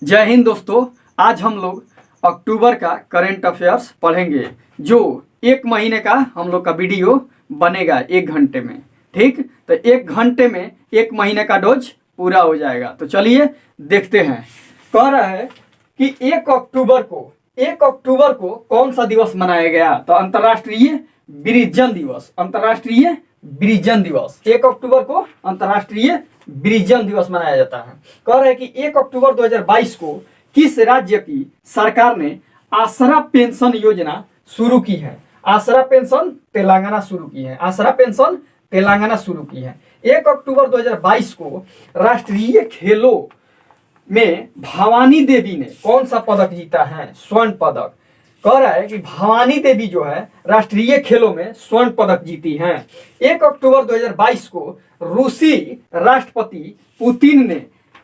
जय हिंद दोस्तों। आज हम लोग अक्टूबर का करंट अफेयर्स पढ़ेंगे, जो एक महीने का हम लोग का वीडियो बनेगा 1 घंटे में। ठीक, तो 1 घंटे में 1 महीने का डोज पूरा हो जाएगा। तो चलिए देखते हैं। कह रहा है कि 1 अक्टूबर को कौन सा दिवस मनाया गया? तो अंतर्राष्ट्रीय वृद्धजन दिवस। अंतर्राष्ट्रीय वृद्धजन दिवस 1 अक्टूबर को अंतर्राष्ट्रीय वृद्धजन दिवस मनाया जाता है। कह रहे हैं कि 1 अक्टूबर 2022 को किस राज्य की सरकार ने आसरा पेंशन योजना शुरू की है? आसरा पेंशन तेलंगाना शुरू की है। आसरा पेंशन तेलंगाना शुरू की है। 1 अक्टूबर 2022 को राष्ट्रीय खेलों में भवानी देवी ने कौन सा पदक जीता है? स्वर्ण पदक। कह रहा है कि भवानी देवी जो है राष्ट्रीय खेलों में स्वर्ण पदक जीती हैं। 1 अक्टूबर 2022 को रूसी राष्ट्रपति पुतिन ने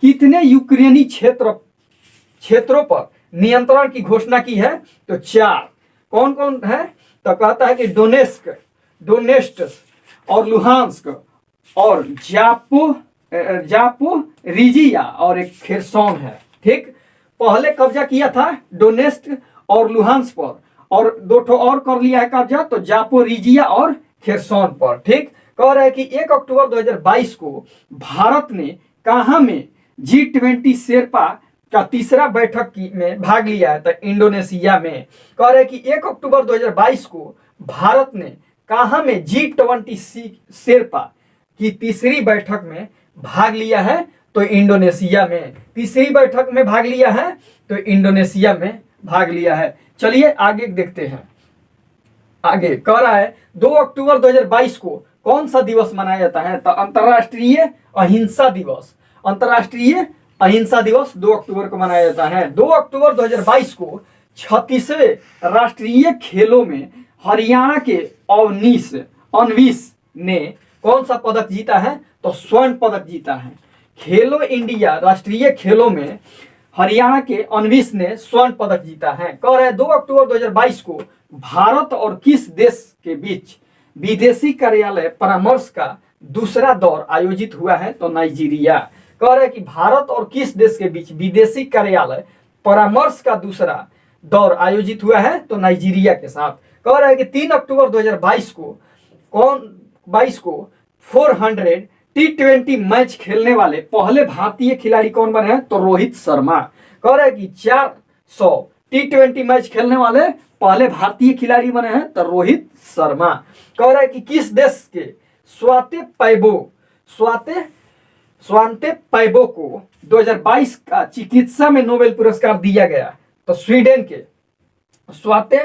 कितने यूक्रेनी क्षेत्रों पर नियंत्रण की घोषणा की है? तो 4। कौन कौन है? तो कहता है कि डोनेस्क और लुहांस्क और जापोरिजिया और एक खेरसोन है। ठीक, पहले कब्जा किया था डोनेस्क और लुहांस्क पर, और 2 और कर लिया है कब्जा, तो जापोरिजिया और खेरसोन पर। ठीक, कह रहा है कि 1 अक्टूबर 2022 को भारत ने कहां में G20 शेरपा का तीसरा बैठक में भाग लिया है? तो इंडोनेशिया में। कह रहे हैं कि 1 अक्टूबर 2022 को भारत ने कहां में G20 शेरपा की तीसरी बैठक में भाग लिया है? तो इंडोनेशिया में। तीसरी बैठक में भाग लिया है तो इंडोनेशिया में भाग लिया है। चलिए आगे देखते हैं। आगे कह रहा है 2 अक्टूबर 2022 को कौन सा दिवस मनाया जाता है? तो अंतर्राष्ट्रीय अहिंसा दिवस। अंतर्राष्ट्रीय अहिंसा दिवस 2 अक्टूबर को मनाया जाता है। 2 अक्टूबर 2022 को 36वें राष्ट्रीय खेलों में हरियाणा के अनवीश ने कौन सा पदक जीता है? तो स्वर्ण पदक जीता है। खेलो इंडिया राष्ट्रीय खेलों में हरियाणा के अनवीश ने स्वर्ण पदक जीता है। कह रहे हैं 2 अक्टूबर 2022 को भारत और किस देश के बीच विदेशी कार्यालय परामर्श का दूसरा दौर आयोजित हुआ है? तो नाइजीरिया। कह रहे हैं कि भारत और किस देश के बीच विदेशी कार्यालय परामर्श का दूसरा दौर आयोजित हुआ है? तो नाइजीरिया के साथ। कह रहे हैं कि 3 अक्टूबर 2022 को 400 T20 मैच खेलने वाले पहले भारतीय खिलाड़ी कौन बने हैं? तो रोहित शर्मा। कह रहे हैं कि 400 T20 मैच खेलने वाले पहले भारतीय खिलाड़ी बने हैं तो रोहित शर्मा। कह रहे हैं कि किस देश के स्वांते पैबो को 2022 का चिकित्सा में नोबेल पुरस्कार दिया गया? तो स्वीडन के स्वांते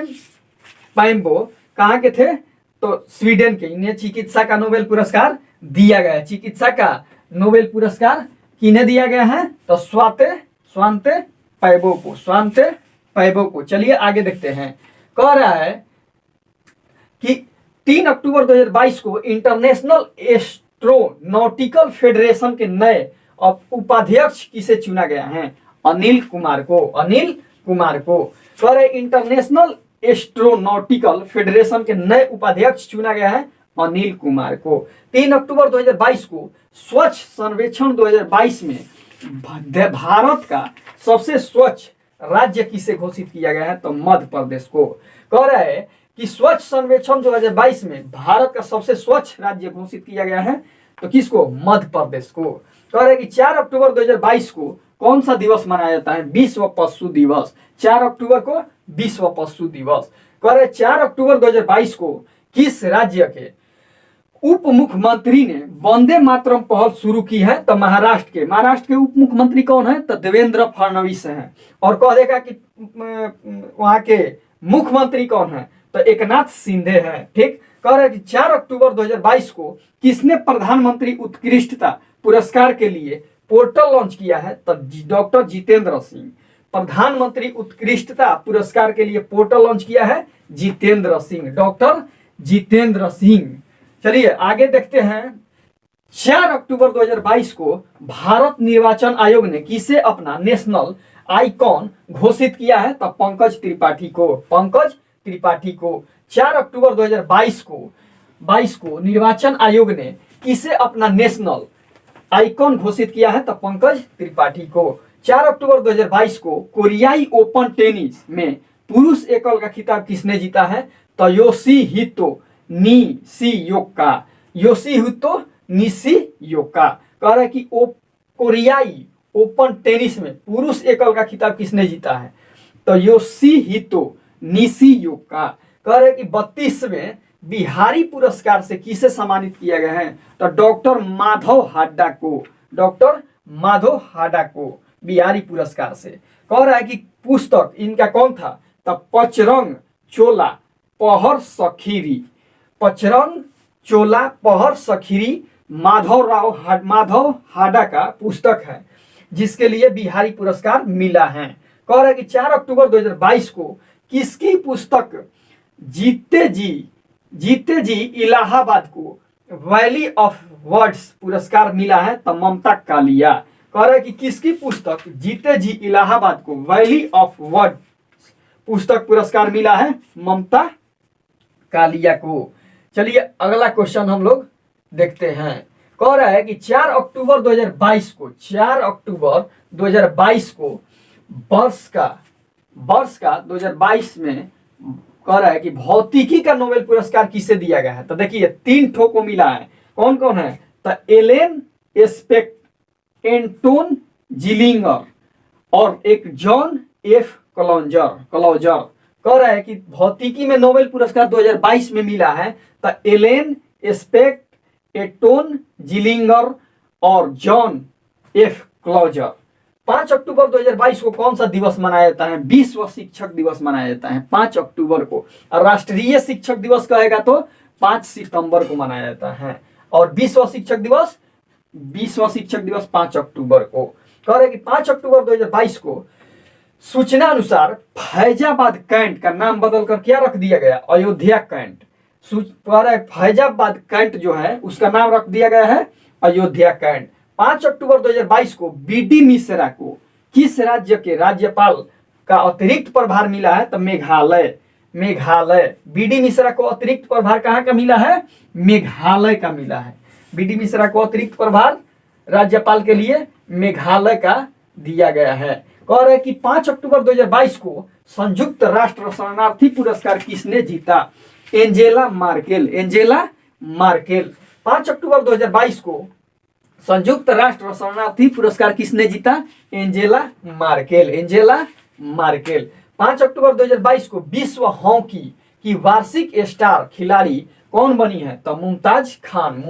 पैबो कहाँ के थे? तो स्वीडन के। इन्हें चिकित्सा का नोबेल पुरस्कार दिया गया है। चिकित्सा का नोबेल पुरस्कार किन्हें दिया गया है? तो स्वांते पैबो को। चलिए आगे देखते हैं। कह रहा है कि 3 अक्टूबर 2022 को इंटरनेशनल एस्ट्रोनॉटिकल फेडरेशन के नए उपाध्यक्ष किसे चुना गया है? अनिल कुमार को। कह रहे इंटरनेशनल एस्ट्रोनॉटिकल फेडरेशन के नए उपाध्यक्ष चुना गया है अनिल कुमार को। 3 अक्टूबर 2022 को स्वच्छ सर्वेक्षण 2022 में भारत का सबसे स्वच्छ राज्य किसे घोषित किया गया है? तो मध्य प्रदेश को। कह रहा है कि स्वच्छ सर्वेक्षण 2022 में भारत का सबसे स्वच्छ राज्य घोषित किया गया है तो किसको? मध्य प्रदेश को। कह रहे हैं कि 4 अक्टूबर 2022 को कौन सा दिवस मनाया जाता है? विश्व पशु दिवस। 4 अक्टूबर को विश्व पशु दिवस। कह रहे 4 अक्टूबर 2022 को किस राज्य के उप मुख्यमंत्री ने वंदे मातरम पहल शुरू की है? तो महाराष्ट्र के उप मुख्यमंत्री कौन है? तो देवेंद्र फडणवीस हैं। और कह देगा कि वहां के मुख्यमंत्री कौन है? तो एकनाथ शिंदे हैं। ठीक, कह रहे कि 4 अक्टूबर 2022 को किसने प्रधानमंत्री उत्कृष्टता पुरस्कार के लिए पोर्टल लॉन्च किया है? तो डॉक्टर जितेंद्र सिंह। प्रधानमंत्री उत्कृष्टता पुरस्कार के लिए पोर्टल लॉन्च किया है डॉक्टर जितेंद्र सिंह। चलिए आगे देखते हैं। 4 अक्टूबर 2022 को भारत निर्वाचन आयोग ने किसे अपना नेशनल आइकॉन घोषित किया है? तो पंकज त्रिपाठी को। 4 अक्टूबर 2022 को निर्वाचन आयोग ने किसे अपना नेशनल आइकॉन घोषित किया है? तो पंकज त्रिपाठी को। 4 अक्टूबर 2022 को कोरियाई ओपन टेनिस में पुरुष एकल का खिताब किसने जीता है? तो योशिहितो निशियोका। योशिहितो निशियोका कह रहा है कि कोरियाई ओपन टेनिस में पुरुष एकल का खिताब किसने जीता है? तो योशिहितो निशियोका। कह रहे कि 32वें बिहारी पुरस्कार से किसे सम्मानित किया गया है? तो डॉक्टर माधव हाड्डा को। डॉक्टर माधव हाड्डा को बिहारी पुरस्कार से। कह रहा है कि पुस्तक इनका कौन था? तो पचरंग चोला पहर सखीरी। पचरंग चोला पहर सखीरी माधव हाड्डा का पुस्तक है, जिसके लिए बिहारी पुरस्कार मिला है। कह रहा है कि 4 अक्टूबर 2022 को किसकी पुस्तक जीते जी इलाहाबाद को वैली ऑफ वर्ड्स पुरस्कार मिला है? तो ममता कालिया। कह रहा है कि किसकी पुस्तक जीते जी इलाहाबाद को वैली ऑफ वर्ड्स पुस्तक पुरस्कार मिला है? ममता कालिया को। चलिए अगला क्वेश्चन हम लोग देखते हैं। कह रहा है कि 4 अक्टूबर 2022 को 4 अक्टूबर 2022 को वर्ष का 2022 में कह रहा है कि भौतिकी का नोबेल पुरस्कार किसे दिया गया है? तो देखिए 3 ठो को मिला है। कौन कौन है? तो एलेन एस्पेक्ट, एंटोन जिलिंगर और एक जॉन एफ क्लॉजर। कह रहा है कि भौतिकी में नोबेल पुरस्कार 2022 में मिला है तो एलेन एस्पेक्ट, एंटोन जिलिंगर और जॉन एफ क्लॉजर। 5 अक्टूबर 2022 को कौन सा दिवस मनाया जाता है? विश्व शिक्षक दिवस मनाया जाता है 5 अक्टूबर को। और राष्ट्रीय शिक्षक दिवस कहेगा तो 5 सितंबर को मनाया जाता है। और विश्व शिक्षक दिवस 5 अक्टूबर को। कह रहे कि 5 अक्टूबर 2022 को सूचना अनुसार फैजाबाद कैंट का नाम बदलकर क्या रख दिया गया? अयोध्या कैंट। फैजाबाद कैंट जो है उसका नाम रख दिया गया है अयोध्या कैंट। 5 अक्टूबर 2022 को बीडी मिश्रा को किस राज्य के राज्यपाल का अतिरिक्त प्रभार मिला है? तो मेघालय। बीडी मिश्रा को अतिरिक्त प्रभार कहाँ का मिला है? मेघालय का मिला है। बीडी मिश्रा को अतिरिक्त प्रभार राज्यपाल के लिए मेघालय का दिया गया है। कह रहे कि 5 अक्टूबर 2022 को संयुक्त राष्ट्र शरणार्थी पुरस्कार किसने जीता? Angela Merkel. 5 अक्टूबर 2022 को संयुक्त राष्ट्र शरणार्थी पुरस्कार किसने जीता? Angela Merkel. 5 अक्टूबर 2022 को विश्व हॉकी की वार्षिक स्टार खिलाड़ी कौन बनी है? तो मुमताज खान।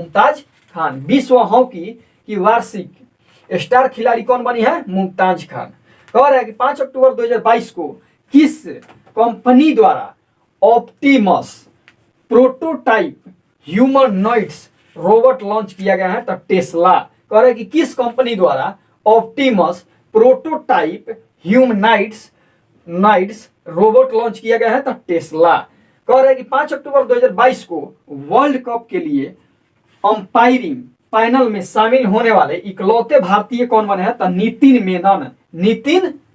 विश्व हॉकी की वार्षिक स्टार खिलाड़ी कौन बनी है? मुमताज खान। कह रहा है कि 5 अक्टूबर 2022 को किस कंपनी द्वारा Optimus prototype humanoids robot launch किया गया है? तो टेस्ला। कह रहे कि किस कंपनी द्वारा Optimus prototype humanoids robot launch किया गया है? तो टेस्ला। कह रहे कि 5 अक्टूबर 2022 को वर्ल्ड कप के लिए अंपायरिंग पैनल में शामिल होने वाले इकलौते भारतीय कौन बने हैं? तो नितिन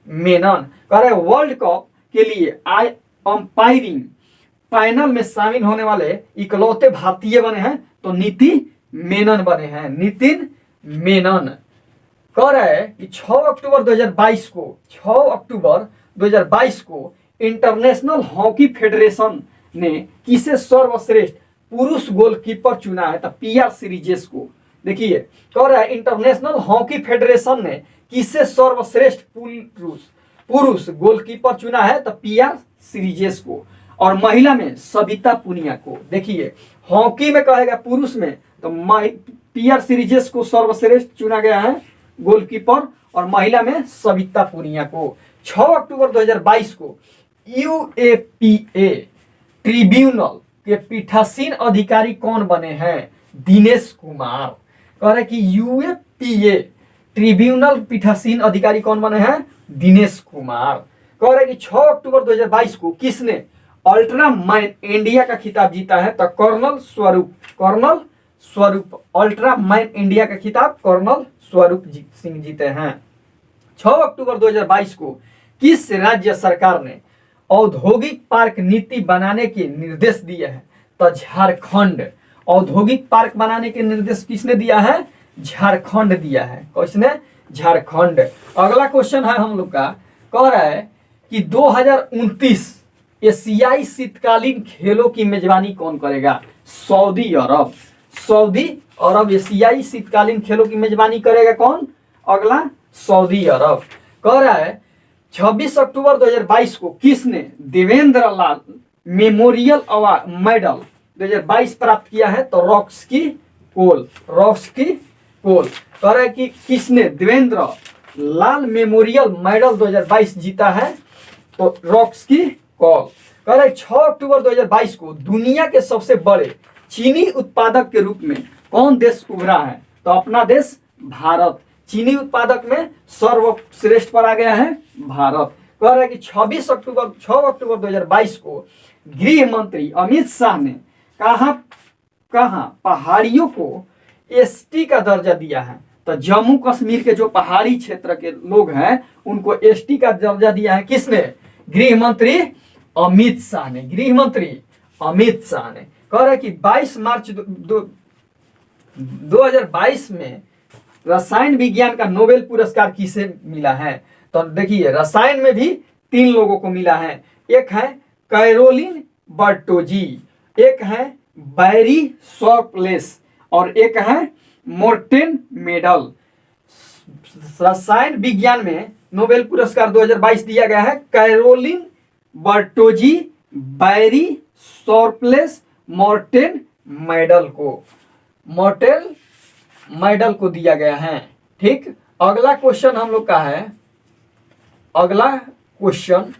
मेनन। कह रहे वर्ल्ड कप के लिए अंपायरिंग पैनल में शामिल होने वाले इकलौते भारतीय बने हैं? तो नितिन मेनन बने हैं। कह रहा है कि 6 अक्टूबर 2022 को इंटरनेशनल हॉकी फेडरेशन ने किसे सर्वश्रेष्ठ पुरुष गोलकीपर चुना है? तो पीआर सीरीजेस को। देखिए कह रहा है इंटरनेशनल हॉकी फेडरेशन ने किसे सर्वश्रेष्ठ पुरुष गोलकीपर चुना है? तो पीआर सीरीजेस को। और महिला में सविता पुनिया को। देखिए हॉकी में कहेगा पुरुष में तो पीआर सीरीजेस को सर्वश्रेष्ठ चुना गया है गोलकीपर, और महिला में सविता पुनिया को। 6 अक्टूबर 2022 को यूएपीए ट्रिब्यूनल के पीठासीन अधिकारी कौन बने हैं? दिनेश कुमार। कह रहे कि यूएपीए ट्रिब्यूनल पीठासीन अधिकारी कौन बने हैं? दिनेश कुमार। कह रहे कि 6 अक्टूबर 2022 को किसने अल्ट्रा मैन इंडिया का खिताब जीता है? तो कर्नल स्वरूप। अल्ट्रा मैन इंडिया का खिताब कर्नल स्वरूप सिंह जीते हैं। 6 अक्टूबर 2022 को किस राज्य सरकार ने औद्योगिक पार्क नीति बनाने के निर्देश दिए हैं? तो झारखंड। औद्योगिक पार्क बनाने के निर्देश किसने दिया है? झारखंड दिया है। किसने? झारखंड। अगला क्वेश्चन है हम लोग का, कह रहा है कि 2029 एशियाई शीतकालीन खेलों की मेजबानी कौन करेगा? सऊदी अरब। सऊदी अरब एशियाई शीतकालीन खेलों की मेजबानी करेगा कौन? अगला सऊदी अरब। कह रहा है 26 अक्टूबर 2022 को किसने देवेंद्र लाल मेमोरियल अवार्ड मेडल 2022 प्राप्त किया है? तो रॉक्सकी कोल। रॉक्सकी कोल। कह रहा है कि किसने देवेंद्र लाल मेमोरियल मेडल 2022 जीता है? तो रॉक्सकी कोल। कह रहा है 6 अक्टूबर 2022 को दुनिया के सबसे बड़े चीनी उत्पादक के रूप में कौन देश उभरा है? तो अपना देश भारत। चीनी उत्पादक में सर्वश्रेष्ठ पर आ गया है भारत। कह रहा है कि 6 अक्टूबर 2022 को गृह मंत्री अमित शाह ने कहा पहाड़ियों को एसटी का दर्जा दिया है? तो जम्मू कश्मीर के जो पहाड़ी क्षेत्र के लोग हैं उनको एसटी का दर्जा दिया है किसने? गृह मंत्री अमित शाह ने। गृह मंत्री अमित शाह ने। कह रहा है कि 22 मार्च 2022 में रसायन विज्ञान का नोबेल पुरस्कार किसे मिला है? तो देखिए रसायन में भी 3 लोगों को मिला है। एक है कैरोलिन बर्टोजी, एक है बैरी शॉर्पलेस और एक है मोर्टेन मेडल। रसायन विज्ञान में नोबेल पुरस्कार 2022 दिया गया है कैरोलिन बर्टोजी, बैरी शॉर्पलेस, मोर्टेन मेडल को। मोर्टेन मेडल को दिया गया है। ठीक। अगला क्वेश्चन हम लोग का है, अगला क्वेश्चन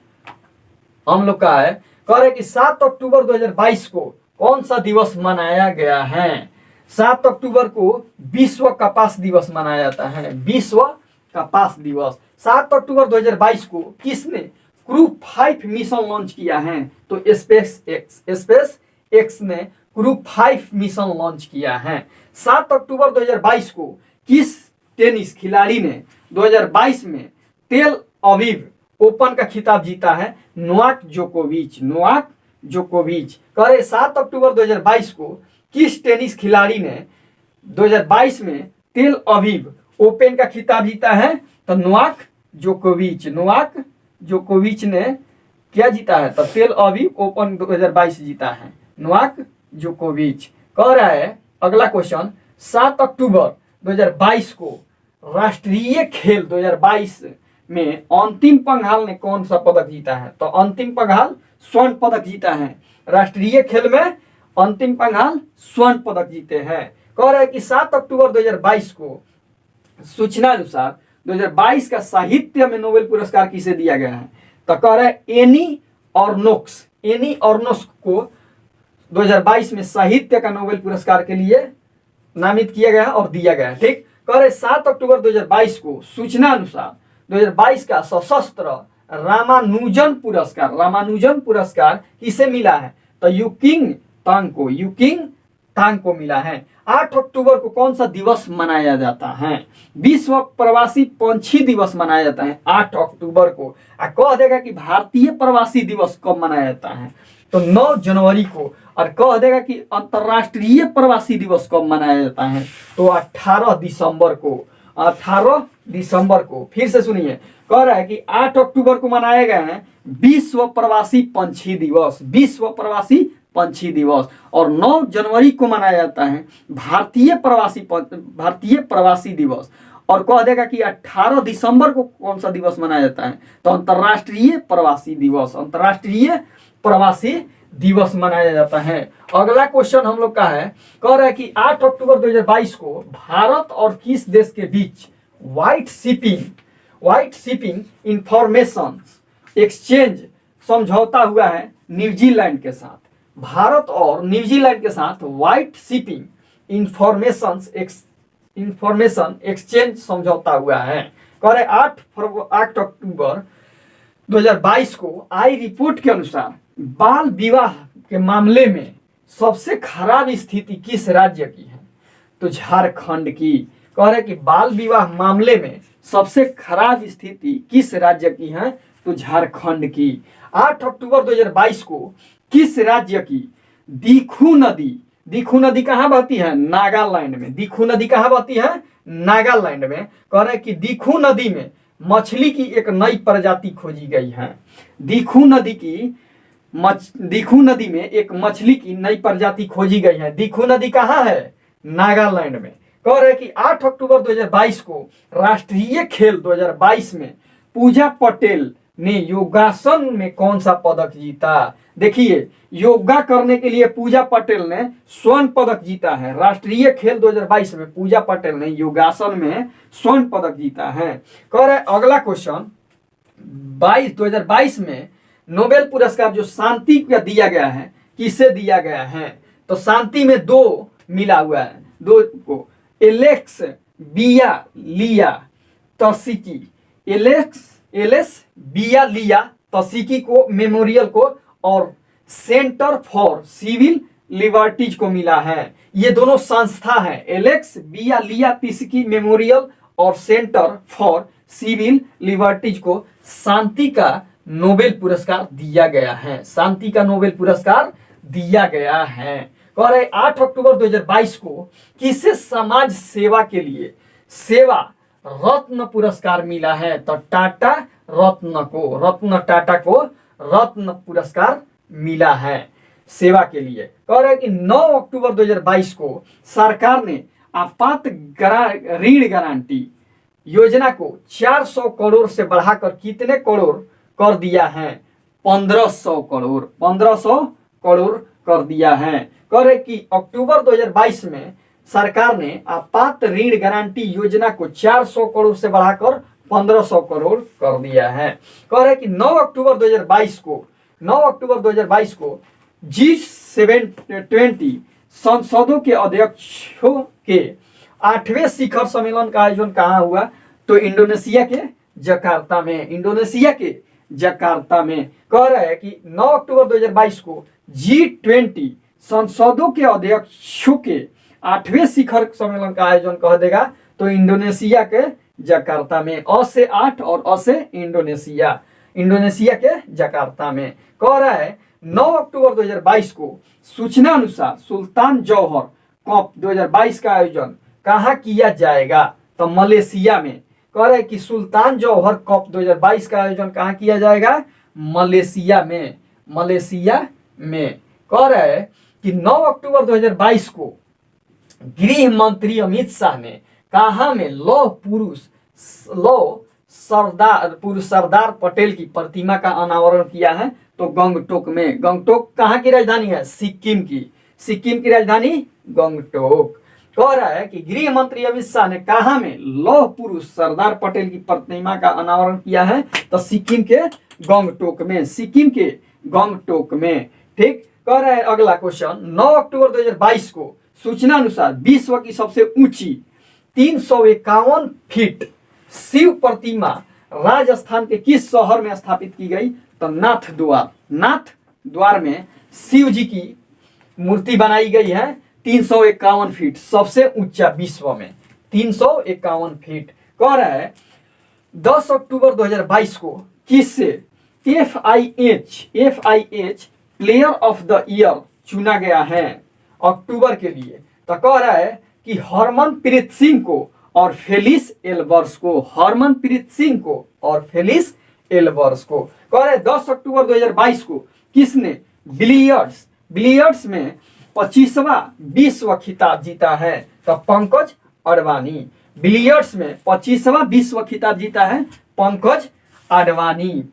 हम लोग का है, कह रहे कि 7 अक्टूबर 2022 को कौन सा दिवस मनाया गया है? 7 अक्टूबर को विश्व कपास दिवस मनाया जाता है। विश्व कपास दिवस। 7 अक्टूबर 2022 को किसने क्रू 5 मिशन लॉन्च किया है? तो स्पेस एक्स ने क्रू 5 मिशन लॉन्च किया है। 7 अक्टूबर 2022 को किस टेनिस खिलाड़ी ने 2022 में तेल अवीव ओपन का खिताब जीता है? नोवाक जोकोविच। नोवाक जोकोविच। कह रहे 7 अक्टूबर 2022 को किस टेनिस खिलाड़ी ने 2022 में तेल अवीव ओपन का खिताब जीता है? तो नोवाक जोकोविच। नोवाक जोकोविच ने क्या जीता है? तो तेल अवीव ओपन 2022 जीता है नोवाक जोकोविच। कह रहा है अगला क्वेश्चन, 7 अक्टूबर 2022 को राष्ट्रीय खेल 2022 में अंतिम पंघाल ने कौन सा पदक जीता है? तो अंतिम पंघाल स्वर्ण पदक जीता है। राष्ट्रीय खेल में अंतिम पंघाल स्वर्ण पदक जीते हैं। कह रहा है कि 7 अक्टूबर 2022 को सूचना अनुसार 2022 का साहित्य में नोबेल पुरस्कार किसे दिया गया है? तो कह रहा है एनी ऑर्नोक्स। एनी ऑर्नोक्स को 2022 में साहित्य का नोबेल पुरस्कार के लिए नामित किया गया और दिया गया है। ठीक। कह रहे 7 अक्टूबर 2022 को सूचना अनुसार 2022 का सशस्त्र रामानुजन पुरस्कार किसे मिला है? तो यूकिंग तांग को मिला है। 8 अक्टूबर को कौन सा दिवस मनाया जाता है? विश्व प्रवासी पंछी दिवस मनाया जाता है 8 अक्टूबर को। कह देगा कि भारतीय प्रवासी दिवस कब मनाया जाता है? तो 9 जनवरी को। और कह देगा कि अंतरराष्ट्रीय प्रवासी दिवस कब मनाया जाता है? तो 18 दिसंबर को। 18 दिसंबर को। फिर से सुनिए, कह रहा है कि 8 अक्टूबर को मनाया गया है विश्व प्रवासी पंछी दिवस। विश्व प्रवासी पंछी दिवस। और 9 जनवरी को मनाया जाता है भारतीय प्रवासी दिवस। और कह देगा कि 18 दिसंबर को कौन सा दिवस मनाया जाता है? तो अंतरराष्ट्रीय प्रवासी दिवस। अंतरराष्ट्रीय प्रवासी दिवस मनाया जाता है। अगला क्वेश्चन हम लोग का है, कह रहा है कि 8 अक्टूबर 2022 को भारत और किस देश के बीच व्हाइट शिपिंग इंफॉर्मेशन एक्सचेंज समझौता हुआ है न्यूजीलैंड के साथ? भारत और न्यूजीलैंड के साथ व्हाइट शिपिंग इंफॉर्मेशन एक्सचेंज समझौता हुआ है। कह रहे 8 अक्टूबर 2022 को आई रिपोर्ट के अनुसार बाल विवाह के मामले में सबसे खराब स्थिति किस राज्य की है? तो झारखंड की। कह रहे कि बाल विवाह मामले में सबसे खराब स्थिति किस राज्य की है? तो झारखंड की। 8 अक्टूबर 2022 को किस राज्य की दिखू नदी कहाँ बहती है? नागालैंड में। दिखू नदी कहाँ बहती है? नागालैंड में कह रहे हैं कि दीखू नदी में मछली की एक नई प्रजाति खोजी गई है। दीखू नदी में एक मछली की नई प्रजाति खोजी गई है। दीखू नदी कहाँ है? नागालैंड में। कह रहे हैं कि 8 अक्टूबर 2022 को राष्ट्रीय खेल 2022 में पूजा पटेल ने योगासन में कौन सा पदक जीता? देखिए, योगा करने के लिए पूजा पटेल ने स्वर्ण पदक जीता है। राष्ट्रीय खेल 2022 में पूजा पटेल ने योगासन में स्वर्ण पदक जीता है। कह रहे अगला क्वेश्चन, 2022 में नोबेल पुरस्कार जो शांति का दिया गया है, किसे दिया गया है? तो शांति में 2 मिला हुआ है, 2 को। एलेक्स बियालिया तस्की, एलेस बियालिया तस्की को मेमोरियल को, और सेंटर फॉर सिविल लिबर्टीज को मिला है। ये दोनों संस्था है, एलेक्स बियालिया तस्की मेमोरियल और सेंटर फॉर सिविल लिबर्टीज को शांति का नोबेल पुरस्कार दिया गया है। शांति का नोबेल पुरस्कार दिया गया है। कह रहे 8 अक्टूबर 2022 को किसे समाज सेवा के लिए सेवा रत्न पुरस्कार मिला है? तो टाटा टाटा को रत्न पुरस्कार मिला है सेवा के लिए। कह रहे कि 9 अक्टूबर 2022 को सरकार ने आपात ऋण गारंटी योजना को 400 करोड़ से बढ़ाकर कितने करोड़ कर दिया है? 1500 करोड़ कर दिया है। कह रहे कि अक्टूबर 2022 में सरकार ने आपात ऋण गारंटी योजना को 400 करोड़ से बढ़ाकर 1500 करोड़ कर दिया है। कह रहे कि 9 अक्टूबर 2022 को G720 संसदों के अध्यक्षों के 8वें शिखर सम्मेलन का आयोजन कहाँ हुआ? तो इंडोनेशिया के जकार्ता में। कह रहा है कि 9 अक्टूबर 2022 को G20 संसदों के अध्यक्षों के 8वें शिखर सम्मेलन का आयोजन कह देगा तो इंडोनेशिया के जकार्ता में। अ से 8 और अ से इंडोनेशिया के जकार्ता में। कह रहा है 9 अक्टूबर 2022 को सूचना अनुसार सुल्तान जौहर कप 2022 का आयोजन कहाँ किया जाएगा? तो मलेशिया में। कह रहे कि सुल्तान जौहर कप 2022 का आयोजन कहाँ किया जाएगा? मलेशिया में। कह रहा है कि 9 अक्टूबर 2022 को गृह मंत्री अमित शाह ने कहाँ में सरदार पटेल की प्रतिमा का अनावरण किया है? तो गंगटोक में। गंगटोक कहाँ की राजधानी है? सिक्किम की राजधानी गंगटोक। कह रहा है कि गृह मंत्री अमित शाह ने कहाँ में लौह पुरुष सरदार पटेल की प्रतिमा का अनावरण किया है? तो सिक्किम के गंगटोक में। ठीक। कह रहा है अगला क्वेश्चन, 9 अक्टूबर 2022 को सूचना अनुसार विश्व की सबसे ऊंची 351 फीट शिव प्रतिमा राजस्थान के किस शहर में स्थापित की गई? तो नाथ द्वार में शिव जी की मूर्ति बनाई गई है। 351 फीट, सबसे ऊंचा विश्व में 351 फीट। कह रहा है 10 अक्टूबर 2022 को किससे FIH player of the year चुना गया है अक्टूबर के लिए? तो कह रहा है कि हरमनप्रीत सिंह को और फेलिस एल्बर्स को। कह रहे 10 अक्टूबर 2022 को किसने बिलियर्ड्स में 25वां विश्व खिताब जीता है? तो पंकज अडवाणी। बिलियर्ड्स में 25वां विश्व खिताब जीता है पंकज अडवाणी।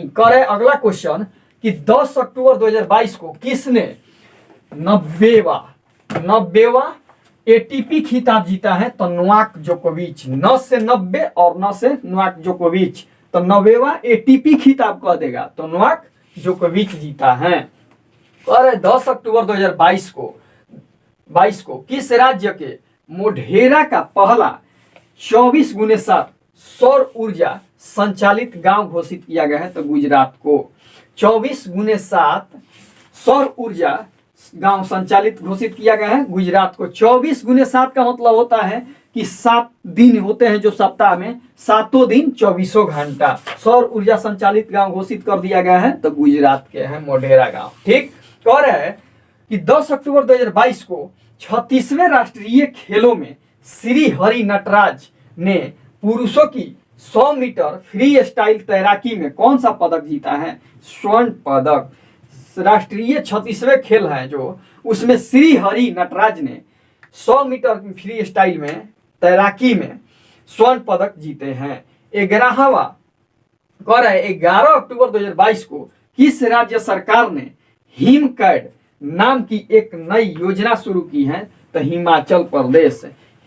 कह रहे अगला क्वेश्चन कि 10 अक्टूबर 2022 को किसने 90वां ATP खिताब जीता है? तो नोवाक जोकोविच। 9 से 90 और 9 से नोवाक जोकोविच। तो 90वां ATP खिताब कह देगा तो नोवाक जोकोविच जीता है। और 10 अक्टूबर 2022 को किस राज्य के मोढेरा का पहला 24x7 सौर ऊर्जा संचालित गांव घोषित किया गया है? तो गुजरात को। 24x7 सौर ऊर्जा गांव संचालित घोषित किया गया है गुजरात को। 24x7 का मतलब होता है कि 7 दिन होते हैं जो सप्ताह में, 7 दिन 24 घंटा। सौर ऊर्जा संचालित गांव घोषित कर दिया गया है तो गुजरात के हैं मोढेरा गांव। ठीक। कह रहा है कि 10 अक्टूबर 2022 को 36वें राष्ट्रीय खेलों में श्री हरि नटराज ने पुरुषों की 100 मीटर फ्री स्टाइल तैराकी में कौन सा पदक जीता है? स्वर्ण पदक। राष्ट्रीय 36वें खेल है जो, उसमें श्री हरि नटराज ने 100 मीटर फ्री स्टाइल में तैराकी में स्वर्ण पदक जीते हैं। 11वां कह रहा है 11 अक्टूबर 2022 को किस राज्य सरकार ने हिमकैड नाम की एक नई योजना शुरू की है? तो हिमाचल प्रदेश।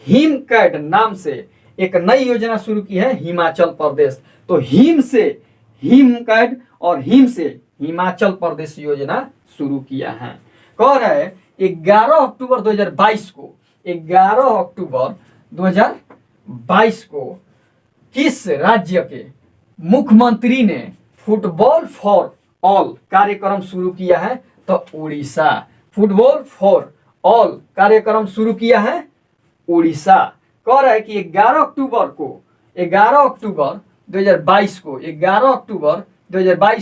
हिमकैड नाम से एक नई योजना शुरू की है हिमाचल प्रदेश। तो हिम से हिमकैड और हिम से हिमाचल प्रदेश योजना शुरू किया है। कह रहा है 11 अक्टूबर 2022 को 11 अक्टूबर 2022 को किस राज्य के मुख्यमंत्री ने फुटबॉल फॉर ऑल कार्यक्रम शुरू किया है? तो उड़ीसा। फुटबॉल फॉर ऑल कार्यक्रम शुरू किया है उड़ीसा। कह रहा है कि 11 अक्टूबर 2022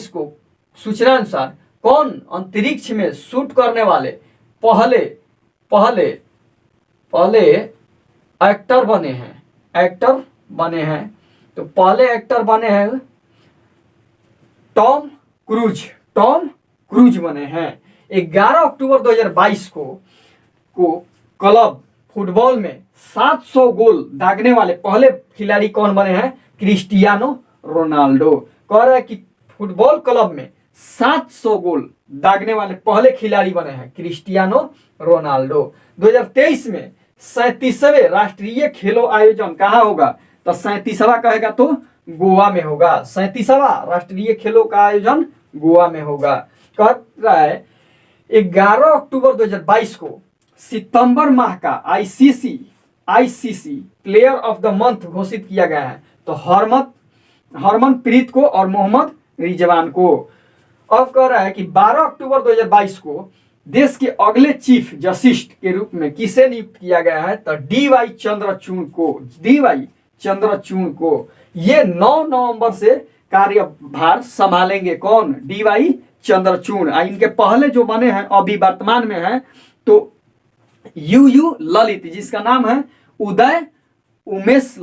को सूचना अनुसार कौन अंतरिक्ष में शूट करने वाले पहले एक्टर बने हैं? तो पहले एक्टर बने हैं टॉम क्रूज बने हैं। 11 अक्टूबर 2022 को क्लब फुटबॉल में 700 गोल दागने वाले पहले खिलाड़ी कौन बने हैं? Cristiano Ronaldo. कह रहा है कि फुटबॉल क्लब में 700 गोल दागने वाले पहले खिलाड़ी बने हैं क्रिस्टियानो रोनाल्डो। 2023 में 37वें राष्ट्रीय खेलों आयोजन कहाँ होगा? तो 37वां कहेगा तो गोवा में होगा। 37वां राष्ट्रीय खेलों का आयोजन गोवा में होगा। कह रहा है 11 अक्टूबर 2022 को सितंबर माह का ICC player of the month घोषित किया गया है। तो हरमनप्रीत को और मोहम्मद रिजवान को। अब कह रहा है कि 12 अक्टूबर 2022 को देश के अगले चीफ जस्टिस के रूप में किसे नियुक्त किया गया है? तो डीवाई चंद्रचूड़ को। ये 9 नवंबर से कार्यभार संभालेंगे। कौन? डीवाई चंद्रचूड़। इनके पहले जो बने हैं अभी वर्तमान में हैं तो यू ललित, जिसका नाम है उदय उमेश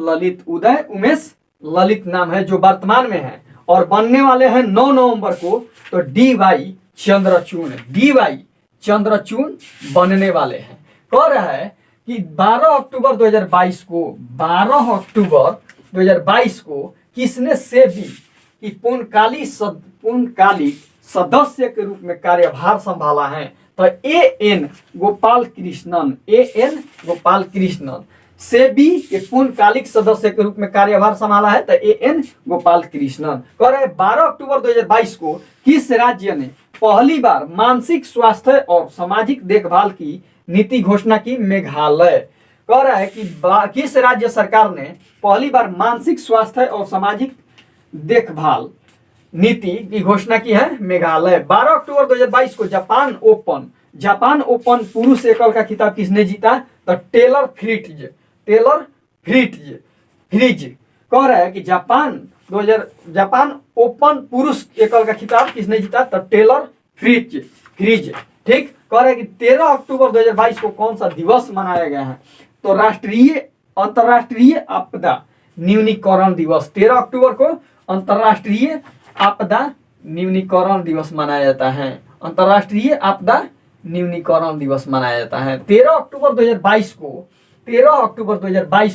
ललित नाम है जो वर्तमान में है, और बनने वाले हैं 9 नवंबर को तो डीवाई चंद्रचूड़ बनने वाले हैं। कह रहा है कि 12 अक्टूबर 2022 को किसने सेबी की पूर्णकालिक सदस्य के रूप में कार्यभार संभाला है? तो एएन गोपाल कृष्णन सेबी के पूर्णकालिक सदस्य के रूप में कार्यभार संभाला है। तो एएन गोपाल कृष्णन। कह रहे 12 अक्टूबर 2022 को किस राज्य ने पहली बार मानसिक स्वास्थ्य और सामाजिक देखभाल की नीति घोषणा की? मेघालय। कह रहा है कि किस राज्य सरकार ने पहली बार मानसिक स्वास्थ्य और सामाजिक देखभाल नीति की घोषणा की है? मेघालय। 12 अक्टूबर 2022 को जापान ओपन पुरुष एकल का खिताब किसने जीता? तो टेलर फ्रिज। कह रहा है कि जापान ओपन पुरुष एकल का खिताब किसने जीता? तो टेलर फ्रिज। ठीक। कह रहा है कि 13 अक्टूबर 2022 को कौन सा दिवस मनाया गया है? तो अंतरराष्ट्रीय आपदा न्यूनीकरण दिवस। 13 अक्टूबर को अंतरराष्ट्रीय आपदा न्यूनीकरण दिवस मनाया जाता है। अंतरराष्ट्रीय आपदा न्यूनीकरण दिवस मनाया जाता है। 13 अक्टूबर 2022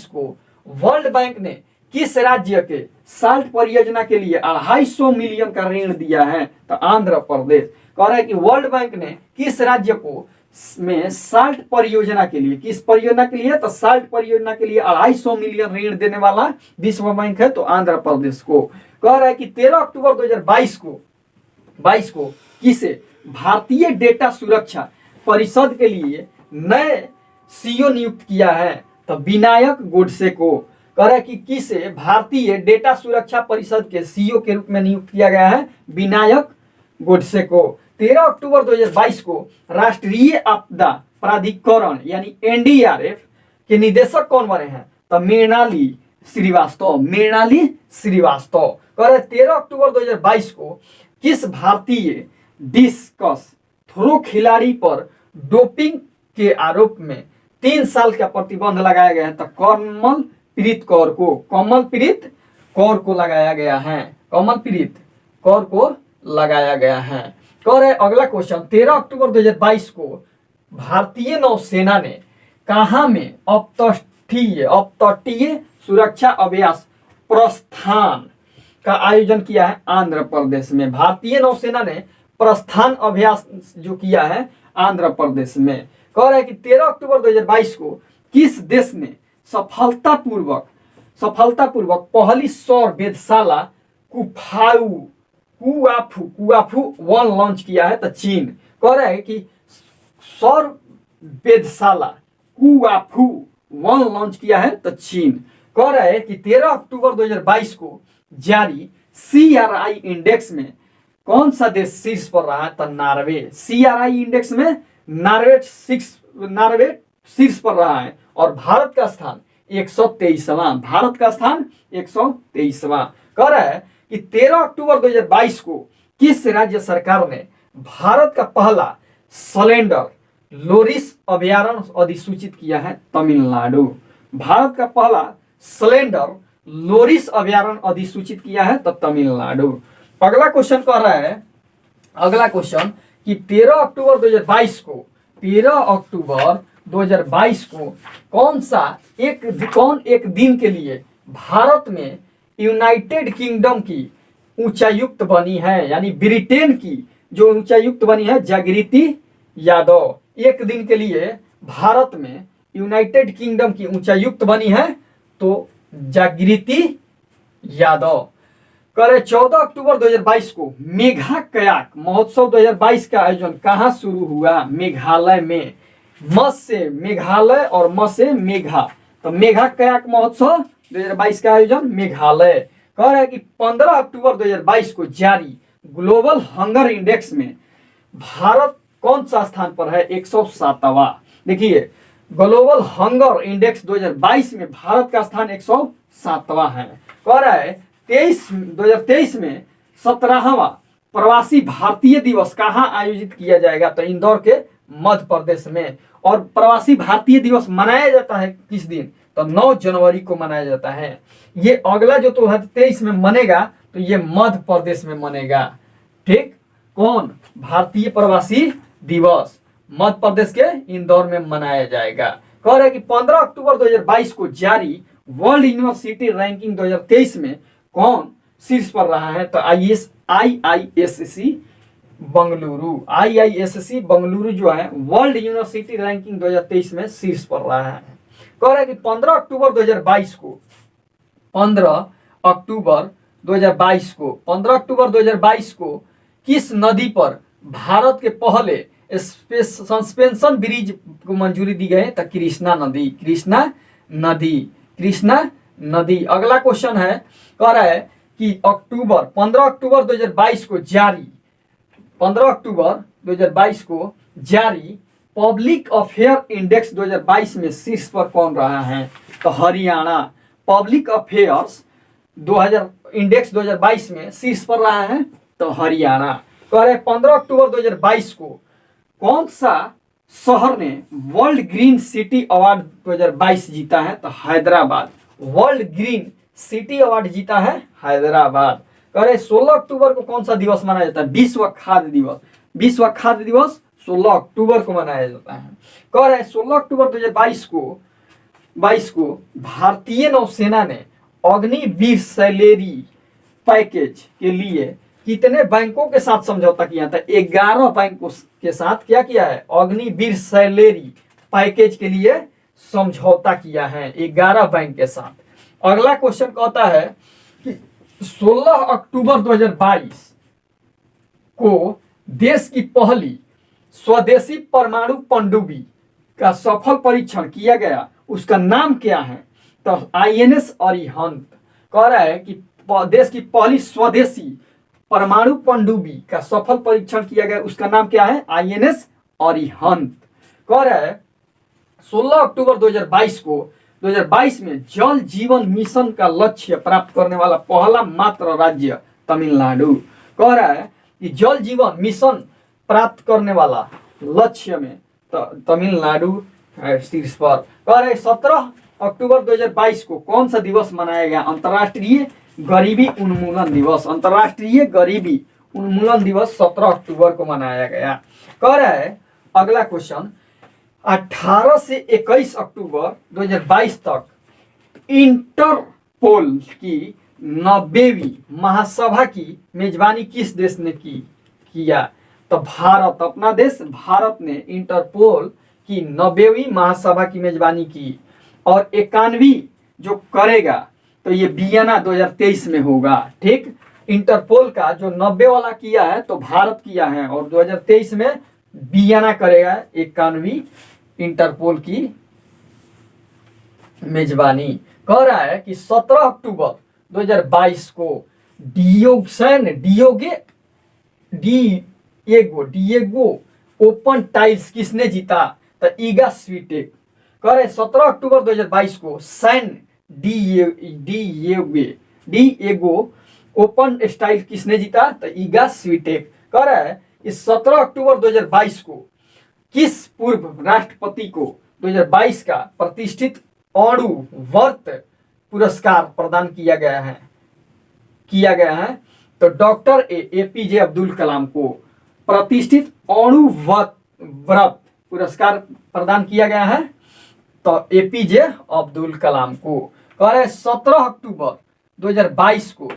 को वर्ल्ड बैंक ने किस राज्य के साल्ट परियोजना के लिए 250 मिलियन का ऋण दिया है? तो आंध्र प्रदेश। कह रहा है कि वर्ल्ड बैंक ने किस राज्य को में साल्ट परियोजना के लिए, किस परियोजना के लिए? तो साल्ट परियोजना के लिए 250 मिलियन ऋण देने वाला विश्व बैंक है तो आंध्र प्रदेश को। कह रहा है कि 13 अक्टूबर 2022 को किसे भारतीय डेटा सुरक्षा परिषद के लिए नए सीईओ नियुक्त किया है? तो विनायक गोडसे को। कह रहा है कि किसे भारतीय डेटा सुरक्षा परिषद के सीईओ के रूप में नियुक्त किया गया है? विनायक गोडसे को। 13 अक्टूबर 2022 को राष्ट्रीय आपदा प्राधिकरण यानी एनडीआरएफ के निदेशक कौन बने हैं? तो मृणाली श्रीवास्तव। कह रहे 13 अक्टूबर 2022 को किस भारतीय डिस्कस थ्रो खिलाड़ी पर डोपिंग के आरोप में 3 साल का प्रतिबंध लगाया गया है। तो कमलप्रीत कौर को लगाया गया है, कमलप्रीत कौर को लगाया गया है। कौर है अगला क्वेश्चन, 13 अक्टूबर 2022 को भारतीय नौसेना ने कहाँ में अपतटीय सुरक्षा अभ्यास प्रस्थान का आयोजन किया है? आंध्र प्रदेश में। भारतीय नौसेना ने प्रस्थान अभ्यास जो किया है आंध्र प्रदेश में। कह रहा है कि 13 अक्टूबर 2022 को किस देश ने सफलतापूर्वक पहली सौर वेधशाला कुआफू 1 लॉन्च किया है? तो चीन। कह रहा है कि सौर वेधशाला कुआफू 1 लॉन्च किया है? तो चीन। कह रहा है कि 13 अक्टूबर 2022 को जारी CRI इंडेक्स में कौन सा देश शीर्ष पर रहा है? तो नार्वे। CRI इंडेक्स में नार्वे शीर्ष पर रहा है और भारत का स्थान 123वां। भारत का स्थान 123वां। कह रहा है कि 13 अक्टूबर 2022 को किस राज्य सरकार ने भारत का पहला सिलेंडर लोरिस अभयारण्य अधिसूचित किया है? तमिलनाडु। भारत का पहला सिलेंडर लोरिस अभयारण्य अधिसूचित किया है? तो तमिलनाडु। अगला क्वेश्चन कह रहा है, अगला क्वेश्चन कि 13 अक्टूबर 2022 को कौन एक दिन के लिए भारत में यूनाइटेड किंगडम की उच्चायुक्त बनी है? यानी ब्रिटेन की जो उच्चायुक्त बनी है जागृति यादव, एक दिन के लिए भारत में यूनाइटेड किंगडम की उच्चायुक्त बनी है तो जागृति यादव। करें 14 अक्टूबर 2022 को मेघा कयाक महोत्सव 2022 का आयोजन कहां शुरू हुआ? मेघालय में। म से मेघालय और म से मेघा, तो मेघा कयाक महोत्सव 2022 का आयोजन मेघालय। कह रहा है कि 15 अक्टूबर 2022 को जारी ग्लोबल हंगर इंडेक्स में भारत कौन सा स्थान पर है? 107वां। देखिए ग्लोबल हंगर इंडेक्स 2022 में भारत का स्थान 107वां है। कह रहा है 2023 में 17वां प्रवासी भारतीय दिवस कहाँ आयोजित किया जाएगा? तो इंदौर के मध्य प्रदेश में। और प्रवासी भारतीय दिवस मनाया जाता है किस दिन? तो 9 जनवरी को मनाया जाता है। ये अगला जो 2023 में मनेगा तो ये मध्य प्रदेश में मनेगा। ठीक, कौन? भारतीय प्रवासी दिवस मध्य प्रदेश के इंदौर में मनाया जाएगा। कह रहे हैं कि 15 अक्टूबर 2022 को जारी वर्ल्ड यूनिवर्सिटी रैंकिंग 2023 में कौन शीर्ष पर रहा है? तो IISc बंगलुरु जो है वर्ल्ड यूनिवर्सिटी रैंकिंग 2023 में शीर्ष पर रहा है। कह रहा है कि 15 अक्टूबर 2022 को किस नदी पर भारत के पहले सस्पेंशन ब्रिज को मंजूरी दी गई? तो कृष्णा नदी। अगला क्वेश्चन है, कह रहा है कि 15 अक्टूबर 2022 को जारी पब्लिक अफेयर इंडेक्स 2022 में शीर्ष पर कौन रहा है? तो हरियाणा। पब्लिक अफेयर्स इंडेक्स 2022 में शीर्ष पर रहा है तो हरियाणा। कह रहे 15 अक्टूबर 2022 को कौन सा शहर ने वर्ल्ड ग्रीन सिटी अवार्ड 2022 जीता है? तो Hyderabad. World green city award जीता है हैदराबाद। कह रहे 16 अक्टूबर को कौन सा दिवस मनाया जाता है? विश्व खाद्य दिवस 16 अक्टूबर को मनाया जाता है। कह रहे 16 अक्टूबर 2022 को भारतीय नौसेना ने अग्निवीर सैलेरी पैकेज के लिए कितने बैंकों के साथ समझौता किया था? 11 बैंकों के साथ क्या किया है? अग्निवीर सैलेरी पैकेज के लिए समझौता किया है 11 बैंक के साथ। अगला क्वेश्चन कहता है कि 16 अक्टूबर 2022 को देश की पहली स्वदेशी परमाणु पनडुब्बी का सफल परीक्षण किया गया, उसका नाम क्या है? तो INS अरिहंत। कह रहा है कि देश की पहली स्वदेशी परमाणु पनडुब्बी का सफल परीक्षण किया गया, उसका नाम क्या है? INS अरिहंत। कह रहा है 16 अक्टूबर 2022 में जल जीवन मिशन का लक्ष्य प्राप्त करने वाला पहला मात्र राज्य तमिलनाडु। कह रहा है कि जल जीवन मिशन प्राप्त करने वाला लक्ष्य में तमिलनाडु शीर्ष पर। कह रहे 17 अक्टूबर 2022 को कौन सा दिवस मनाया गया? अंतर्राष्ट्रीय गरीबी उन्मूलन दिवस। अंतर्राष्ट्रीय गरीबी उन्मूलन दिवस 17 अक्टूबर को मनाया गया। कह रहा है अगला क्वेश्चन, 18 से 21 अक्टूबर 2022 तक इंटरपोल की 90वीं महासभा की मेजबानी किस देश ने किया? तो भारत, अपना देश भारत ने इंटरपोल की 90वीं महासभा की मेजबानी की। और 91वीं जो करेगा तो ये वियना 2023 में होगा। ठीक, इंटरपोल का जो 90 वाला किया है तो भारत किया है, और 2023 में वियना करेगा 91वीं इंटरपोल की मेजबानी। कह रहा है कि 17 अक्टूबर 2022 को डिएगो ओपन टाइल्स किसने जीता? तो ईगा स्वीटेक। कह रहे 17 अक्टूबर 2022 को सैन डिएगो ओपन स्टाइल किसने जीता? तो ईगा स्वीटेक। कह रहा है इस 17 अक्टूबर 2022 को किस पूर्व राष्ट्रपति को 2022 का प्रतिष्ठित अणु वर्त पुरस्कार प्रदान किया गया है? तो डॉक्टर एपीजे अब्दुल कलाम को प्रतिष्ठित अणु व्रत पुरस्कार प्रदान किया गया है, तो एपीजे अब्दुल कलाम को। कह रहे 17 अक्टूबर 2022 को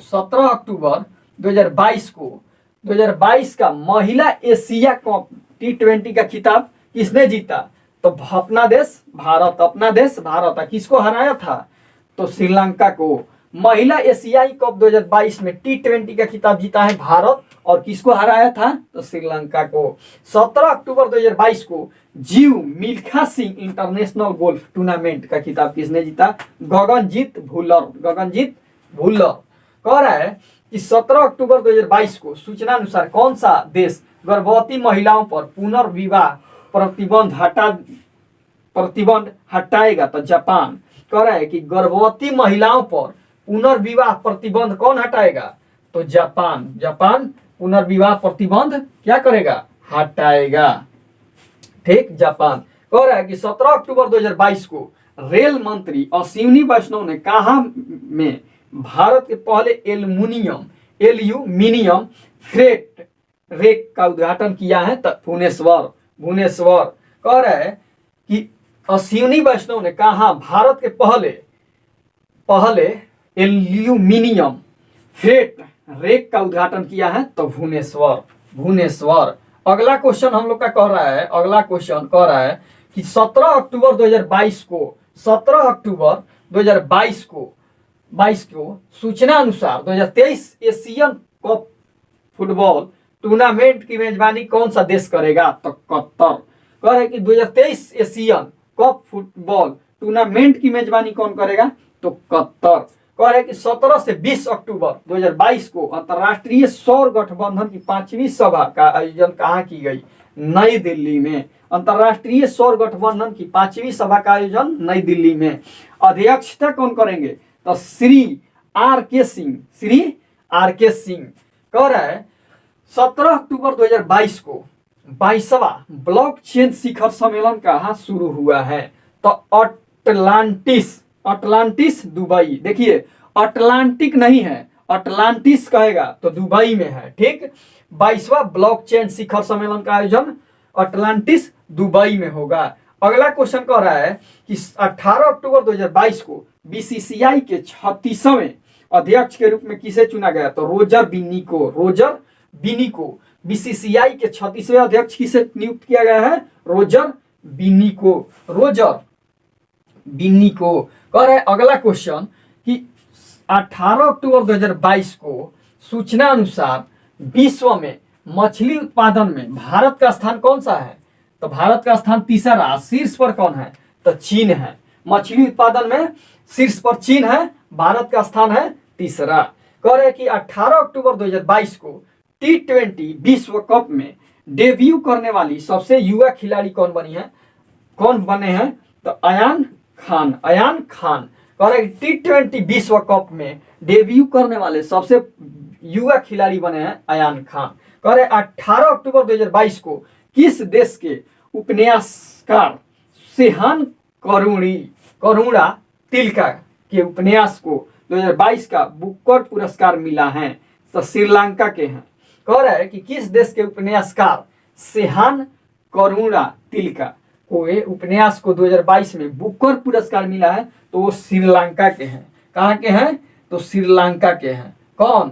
2022 का महिला एशिया कप T20 का खिताब किसने जीता? तो अपना देश भारत। किसको हराया था? तो श्रीलंका को। महिला एशियाई कप 2022 में T20 का खिताब जीता है भारत, और किसको हराया था? तो श्रीलंका को। 17 अक्टूबर 2022 को जीव Milkha Singh international golf tournament का खिताब किसने जीता? गगनजीत भुल्लर। कह रहा है कि 17 अक्टूबर 2022 को सूचना अनुसार कौन सा देश गर्भवती महिलाओं पर पुनर्विवाह प्रतिबंध हटाएगा? तो जापान। कह रहा है कि गर्भवती महिलाओं पर पुनर्विवाह प्रतिबंध कौन हटाएगा? तो जापान पुनर्विवाह प्रतिबंध क्या करेगा? हटाएगा। ठीक, जापान। कह रहा है कि 17 अक्टूबर 2022 को रेल मंत्री अश्विनी वैष्णव ने कहा में भारत के पहले एल्यूमिनियम फ्रेट रेक का उद्घाटन किया है? तो भुवनेश्वर। कह रहा है कि अश्विनी वैष्णव ने कहा भारत के पहले एल्यूमिनियम फ्रेट रेक का उद्घाटन किया है? तो भुवनेश्वर। अगला क्वेश्चन हम लोग का कह रहा है कि 17 अक्टूबर 2022 को सूचना अनुसार 2023 एशियन कप फुटबॉल टूर्नामेंट की मेजबानी कौन सा देश करेगा? तो कतर। कह रहे कि 2023 एशियन कप फुटबॉल टूर्नामेंट की मेजबानी कौन करेगा? तो कतर। कह रहे कि 17 से 20 अक्टूबर 2022 को अंतर्राष्ट्रीय सौर गठबंधन की 5वीं सभा का आयोजन कहाँ की गई? नई दिल्ली में। अंतर्राष्ट्रीय सौर गठबंधन की 5वीं सभा का आयोजन नई दिल्ली में। अध्यक्षता कौन करेंगे? तो श्री आर के सिंह। कह रहा है 17 अक्टूबर 2022 को 22वां ब्लॉकचेन शिखर सम्मेलन कहाँ शुरू हुआ है? तो अटलांटिस दुबई। देखिए अटलांटिक नहीं है, अटलांटिस कहेगा तो दुबई में है। ठीक, 22वां ब्लॉकचेन शिखर सम्मेलन का आयोजन अटलांटिस दुबई में होगा। अगला क्वेश्चन कह रहा है कि 18 अक्टूबर 2022 को बीसीसीआई के 36वें अध्यक्ष के रूप में किसे चुना गया? तो रोजर बिनी को। बीसीसीआई के 36वें अध्यक्ष किसे नियुक्त किया गया है? रोजर बिनी को। कह रहे अगला क्वेश्चन कि 18 अक्टूबर 2022 को सूचना अनुसार विश्व में मछली उत्पादन में भारत का स्थान कौन सा है? तो भारत का स्थान तीसरा। शीर्ष पर कौन है? तो चीन है। मछली उत्पादन में शीर्ष पर चीन है, भारत का स्थान है तीसरा। कह रहे कि 18 अक्टूबर 2022 को T20 विश्व कप में डेब्यू करने वाली सबसे युवा खिलाड़ी कौन बने हैं? तो अयान खान। कह रहे T20 विश्व कप में डेब्यू करने वाले सबसे युवा खिलाड़ी बने हैं अयान खान। कह रहे 18 अक्टूबर 2022 को किस देश के उपन्यासकार सेहान करुणा तिलका के उपन्यास को 2022 का बुकर पुरस्कार मिला है? तो श्रीलंका के हैं। कह रहा है कि किस देश के उपन्यासकार सेहान करुणा तिलका को ये उपन्यास को 2022 में बुकर पुरस्कार मिला है? तो वो श्रीलंका के हैं। कहाँ के हैं? तो श्रीलंका के हैं। कौन?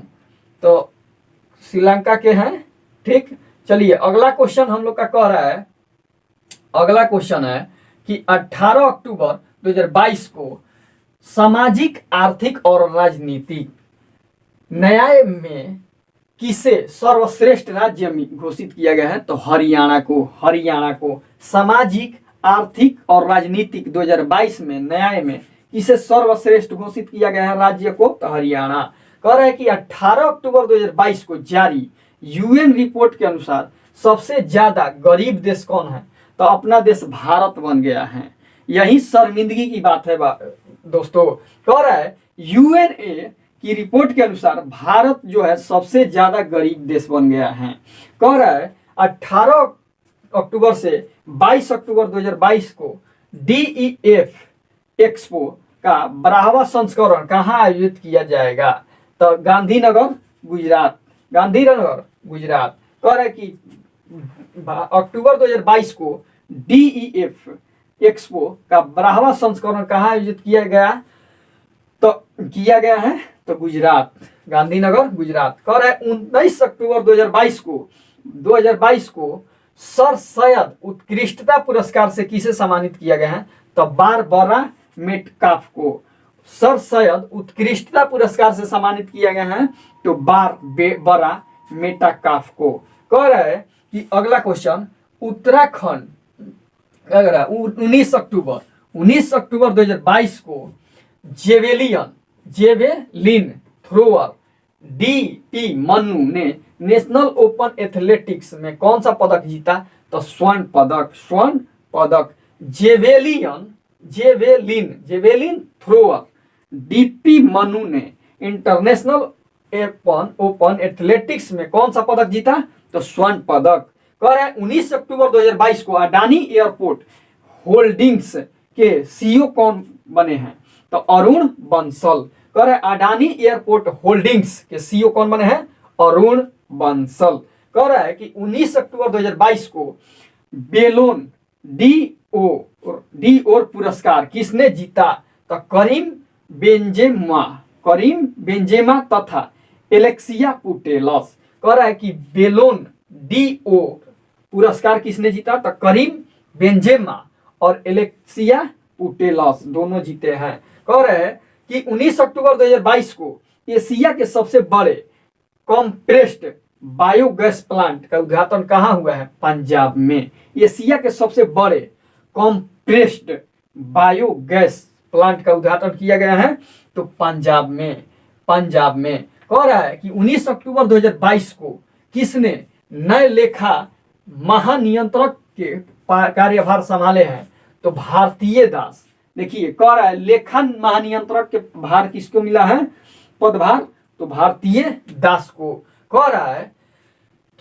तो श्रीलंका के हैं। ठीक, चलिए अगला क्वेश्चन हम लोग का कह रहा है, अगला क्वेश्चन है कि 18 अक्टूबर 2022 को सामाजिक, आर्थिक और राजनीतिक न्याय में किसे सर्वश्रेष्ठ राज्य में घोषित किया गया है? तो हरियाणा को सामाजिक, आर्थिक और राजनीतिक 2022 में न्याय में किसे सर्वश्रेष्ठ घोषित किया गया है राज्य को? तो हरियाणा। कह रहा है कि 18 अक्टूबर 2022 को जारी यूएन रिपोर्ट के अनुसार सबसे ज्यादा गरीब देश कौन है? तो अपना देश भारत बन गया है। यही शर्मिंदगी की बात है दोस्तों। कह रहा है यूएनए की रिपोर्ट के अनुसार भारत जो है सबसे ज्यादा गरीब देश बन गया है। कह रहा है 18 अक्टूबर से 22 अक्टूबर 2022 को DEF एक्सपो का 12वां संस्करण कहाँ आयोजित किया जाएगा? तो गांधीनगर गुजरात। कह रहा है कि अक्टूबर 2022 को DEF एक्सपो का 12वां संस्करण कहाँ आयोजित किया गया है? तो गुजरात, गांधीनगर गुजरात। कह रहा है 19 अक्टूबर 2022 को सर सैयद उत्कृष्टता पुरस्कार से किसे सम्मानित किया गया है? तो बारबरा मेटकाफ को सर सैयद उत्कृष्टता पुरस्कार से सम्मानित किया गया है। तो बारबरा मेटकाफ को। कह रहा है कि अगला क्वेश्चन उत्तराखंड, अगर 19 अक्टूबर 2022 को जेवेलिन थ्रोअर DP मन्नू ने नेशनल ओपन एथलेटिक्स में कौन सा पदक जीता? तो स्वर्ण पदक। जेवेलिन थ्रोअर DP मन्नू ने इंटरनेशनल ओपन एथलेटिक्स में कौन सा पदक जीता? तो स्वर्ण पदक। कह रहा है 19 अक्टूबर 2022 को अडानी एयरपोर्ट होल्डिंग्स के CEO कौन बने हैं? तो अरुण बंसल। कह रहे अडानी एयरपोर्ट होल्डिंग्स के CEO कौन बने हैं? अरुण बंसल। कह रहा है कि 19 अक्टूबर 2022 को बेलोन डीओर पुरस्कार किसने जीता? तो करीम बेंजेमा तथा एलेक्सिया पुटेलस। कह रहा है कि बेलोन डीओर पुरस्कार किसने जीता? तो करीम बेंजेमा और एलेक्सिया पुटेलस दोनों जीते हैं। कह रहे हैं कि 19 अक्टूबर 2022 को एशिया के सबसे बड़े कॉम्प्रेस्ड बायोगैस प्लांट का उद्घाटन कहाँ हुआ है? पंजाब में। एशिया के सबसे बड़े कॉम्प्रेस्ड बायोगैस प्लांट का उद्घाटन किया गया है तो पंजाब में। कह रहा है कि 19 अक्टूबर 2022 को किसने नए लेखा महानियंत्रक के कार्यभार संभाले हैं? तो भारतीय दास। देखिए कह रहा है लेखन महानियंत्रक के भार किसको मिला है? पदभार तो भारतीय दास को। कह रहा है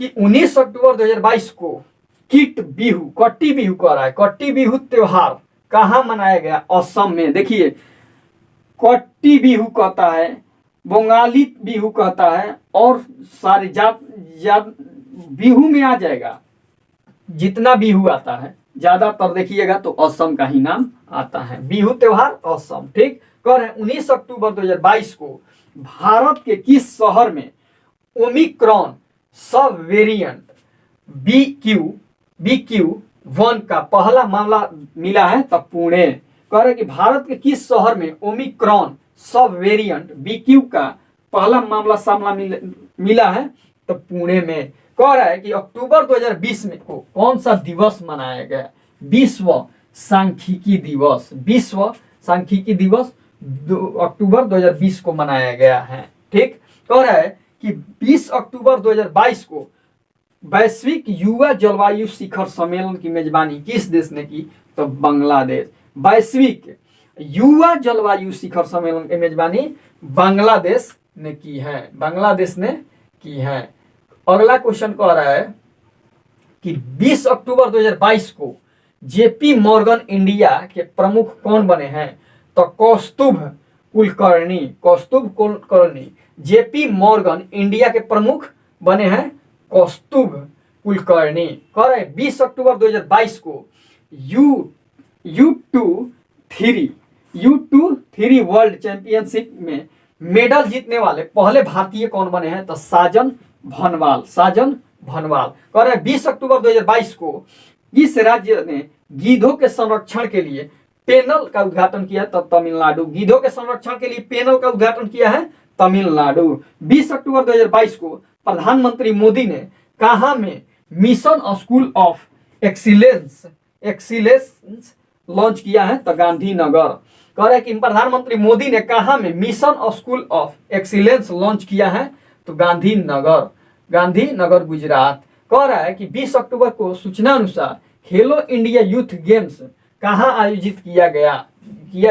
कि 19 अक्टूबर 2022 को कट्टी बिहू कह रहा है कट्टी बिहू त्योहार कहाँ मनाया गया? असम में। देखिए कट्टी बिहू कहता है, बंगाली बिहू कहता है और सारे जात बिहू में आ जाएगा। जितना बिहू आता है ज्यादातर देखिएगा तो असम का ही नाम आता है। बिहू त्योहार असम। ठीक। कह रहे हैं 19 अक्टूबर 2022 को भारत के किस शहर में ओमिक्रॉन सब वेरिएंट BQ.1 का पहला मामला मिला है? तो पुणे। कह रहे कि भारत के किस शहर में ओमिक्रॉन सब वेरिएंट BQ का पहला मामला मिला है? तो पुणे में। कह रहा है कि अक्टूबर 2020 में को कौन सा दिवस मनाया गया? विश्व सांख्यिकी दिवस अक्टूबर 2020 को मनाया गया है। ठीक। कह रहा है कि 20 अक्टूबर 2022 को वैश्विक युवा जलवायु शिखर सम्मेलन की मेजबानी किस देश ने की? तो बांग्लादेश। वैश्विक युवा जलवायु शिखर सम्मेलन की मेजबानी बांग्लादेश ने की है। अगला क्वेश्चन कह रहा है कि 20 अक्टूबर 2022 को जेपी मॉर्गन इंडिया के प्रमुख कौन बने हैं? तो कौस्तुभ कुलकर्णी जेपी मॉर्गन इंडिया के प्रमुख बने हैं कौस्तुभ कुलकर्णी। कह रहे 20 अक्टूबर 2022 को U23 वर्ल्ड चैंपियनशिप में मेडल जीतने वाले पहले भारतीय कौन बने हैं? तो साजन भनवाल। कह रहे 20 अक्टूबर 2022 को किस राज्य ने गीधों के संरक्षण के लिए पैनल का उद्घाटन किया? तो तमिलनाडु। गीधों के संरक्षण के लिए पैनल का उद्घाटन किया है तमिलनाडु। 20 अक्टूबर 2022 को प्रधानमंत्री मोदी ने कहां में mission school of excellence launch किया है? तो गांधीनगर। कह रहे कि प्रधानमंत्री मोदी ने कहां में mission school of excellence launch किया है? तो गांधीनगर गुजरात। कह रहा है कि 20 अक्टूबर को सूचना अनुसार खेलो इंडिया यूथ गेम्स कहां आयोजित किया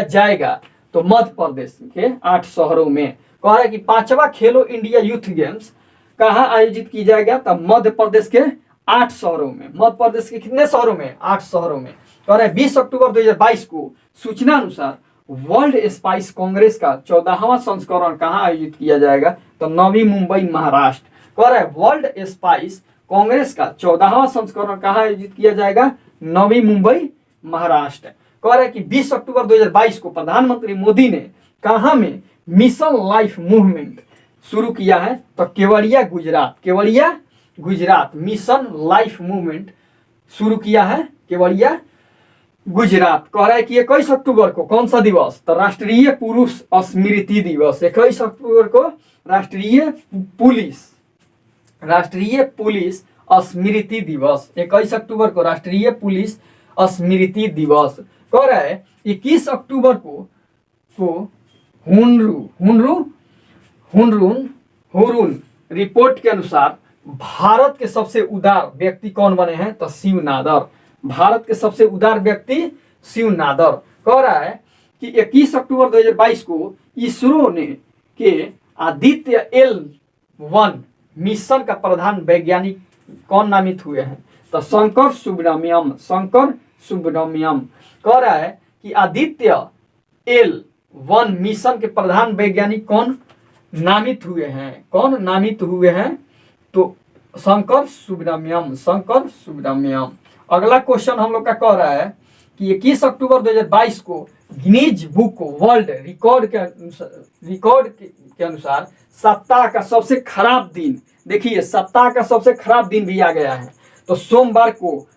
जाएगा? तो मध्य प्रदेश के 8 शहरों में। कह रहा है कि 5वां खेलो इंडिया यूथ गेम्स कहां आयोजित की जाएगा? तो मध्य प्रदेश के 8 शहरों में। मध्य प्रदेश के कितने शहरों में? 8 शहरों में। कह रहा है 20 अक्टूबर 2022 को सूचना अनुसार वर्ल्ड स्पाइस कांग्रेस का 14वां संस्करण कहां आयोजित किया जाएगा? तो नवी मुंबई महाराष्ट्र। कह रहा है वर्ल्ड स्पाइस कांग्रेस का 14वां संस्करण कहां आयोजित किया जाएगा? नवी मुंबई महाराष्ट्र। कह रहा है कि 20 अक्टूबर 2022 को प्रधानमंत्री मोदी ने कहां में मिशन लाइफ मूवमेंट शुरू किया है? तो Kevadia Gujarat mission life movement शुरू किया है केवड़िया गुजरात। कह रहा है कि 21 अक्टूबर को कौन सा दिवस? तो राष्ट्रीय पुरुष स्मृति दिवस। 21 अक्टूबर को राष्ट्रीय पुलिस स्मृति दिवस। 21 अक्टूबर को राष्ट्रीय पुलिस स्मृति दिवस। कह रहा है 21 अक्टूबर को हुनरुन रिपोर्ट के अनुसार भारत के सबसे उदार व्यक्ति कौन बने हैं? तो शिव नादर। भारत के सबसे उदार व्यक्ति शिव नादर। कह रहा है कि 21 अक्टूबर 2022 को इसरो ने के आदित्य L1 मिशन का प्रधान वैज्ञानिक कौन नामित हुए हैं? तो शंकर सुब्रमण्यम। कह रहा है कि आदित्य L1 मिशन के प्रधान वैज्ञानिक कौन नामित हुए हैं? तो शंकर सुब्रमण्यम। अगला क्वेश्चन हम लोग का कह रहा है कि 21 अक्टूबर 2022 को गिनीज बुक वर्ल्ड रिकॉर्ड के अनुसार सप्ताह का सबसे खराब दिन, देखिए सप्ताह का सबसे खराब दिन भी आ गया है, तो सोमवार को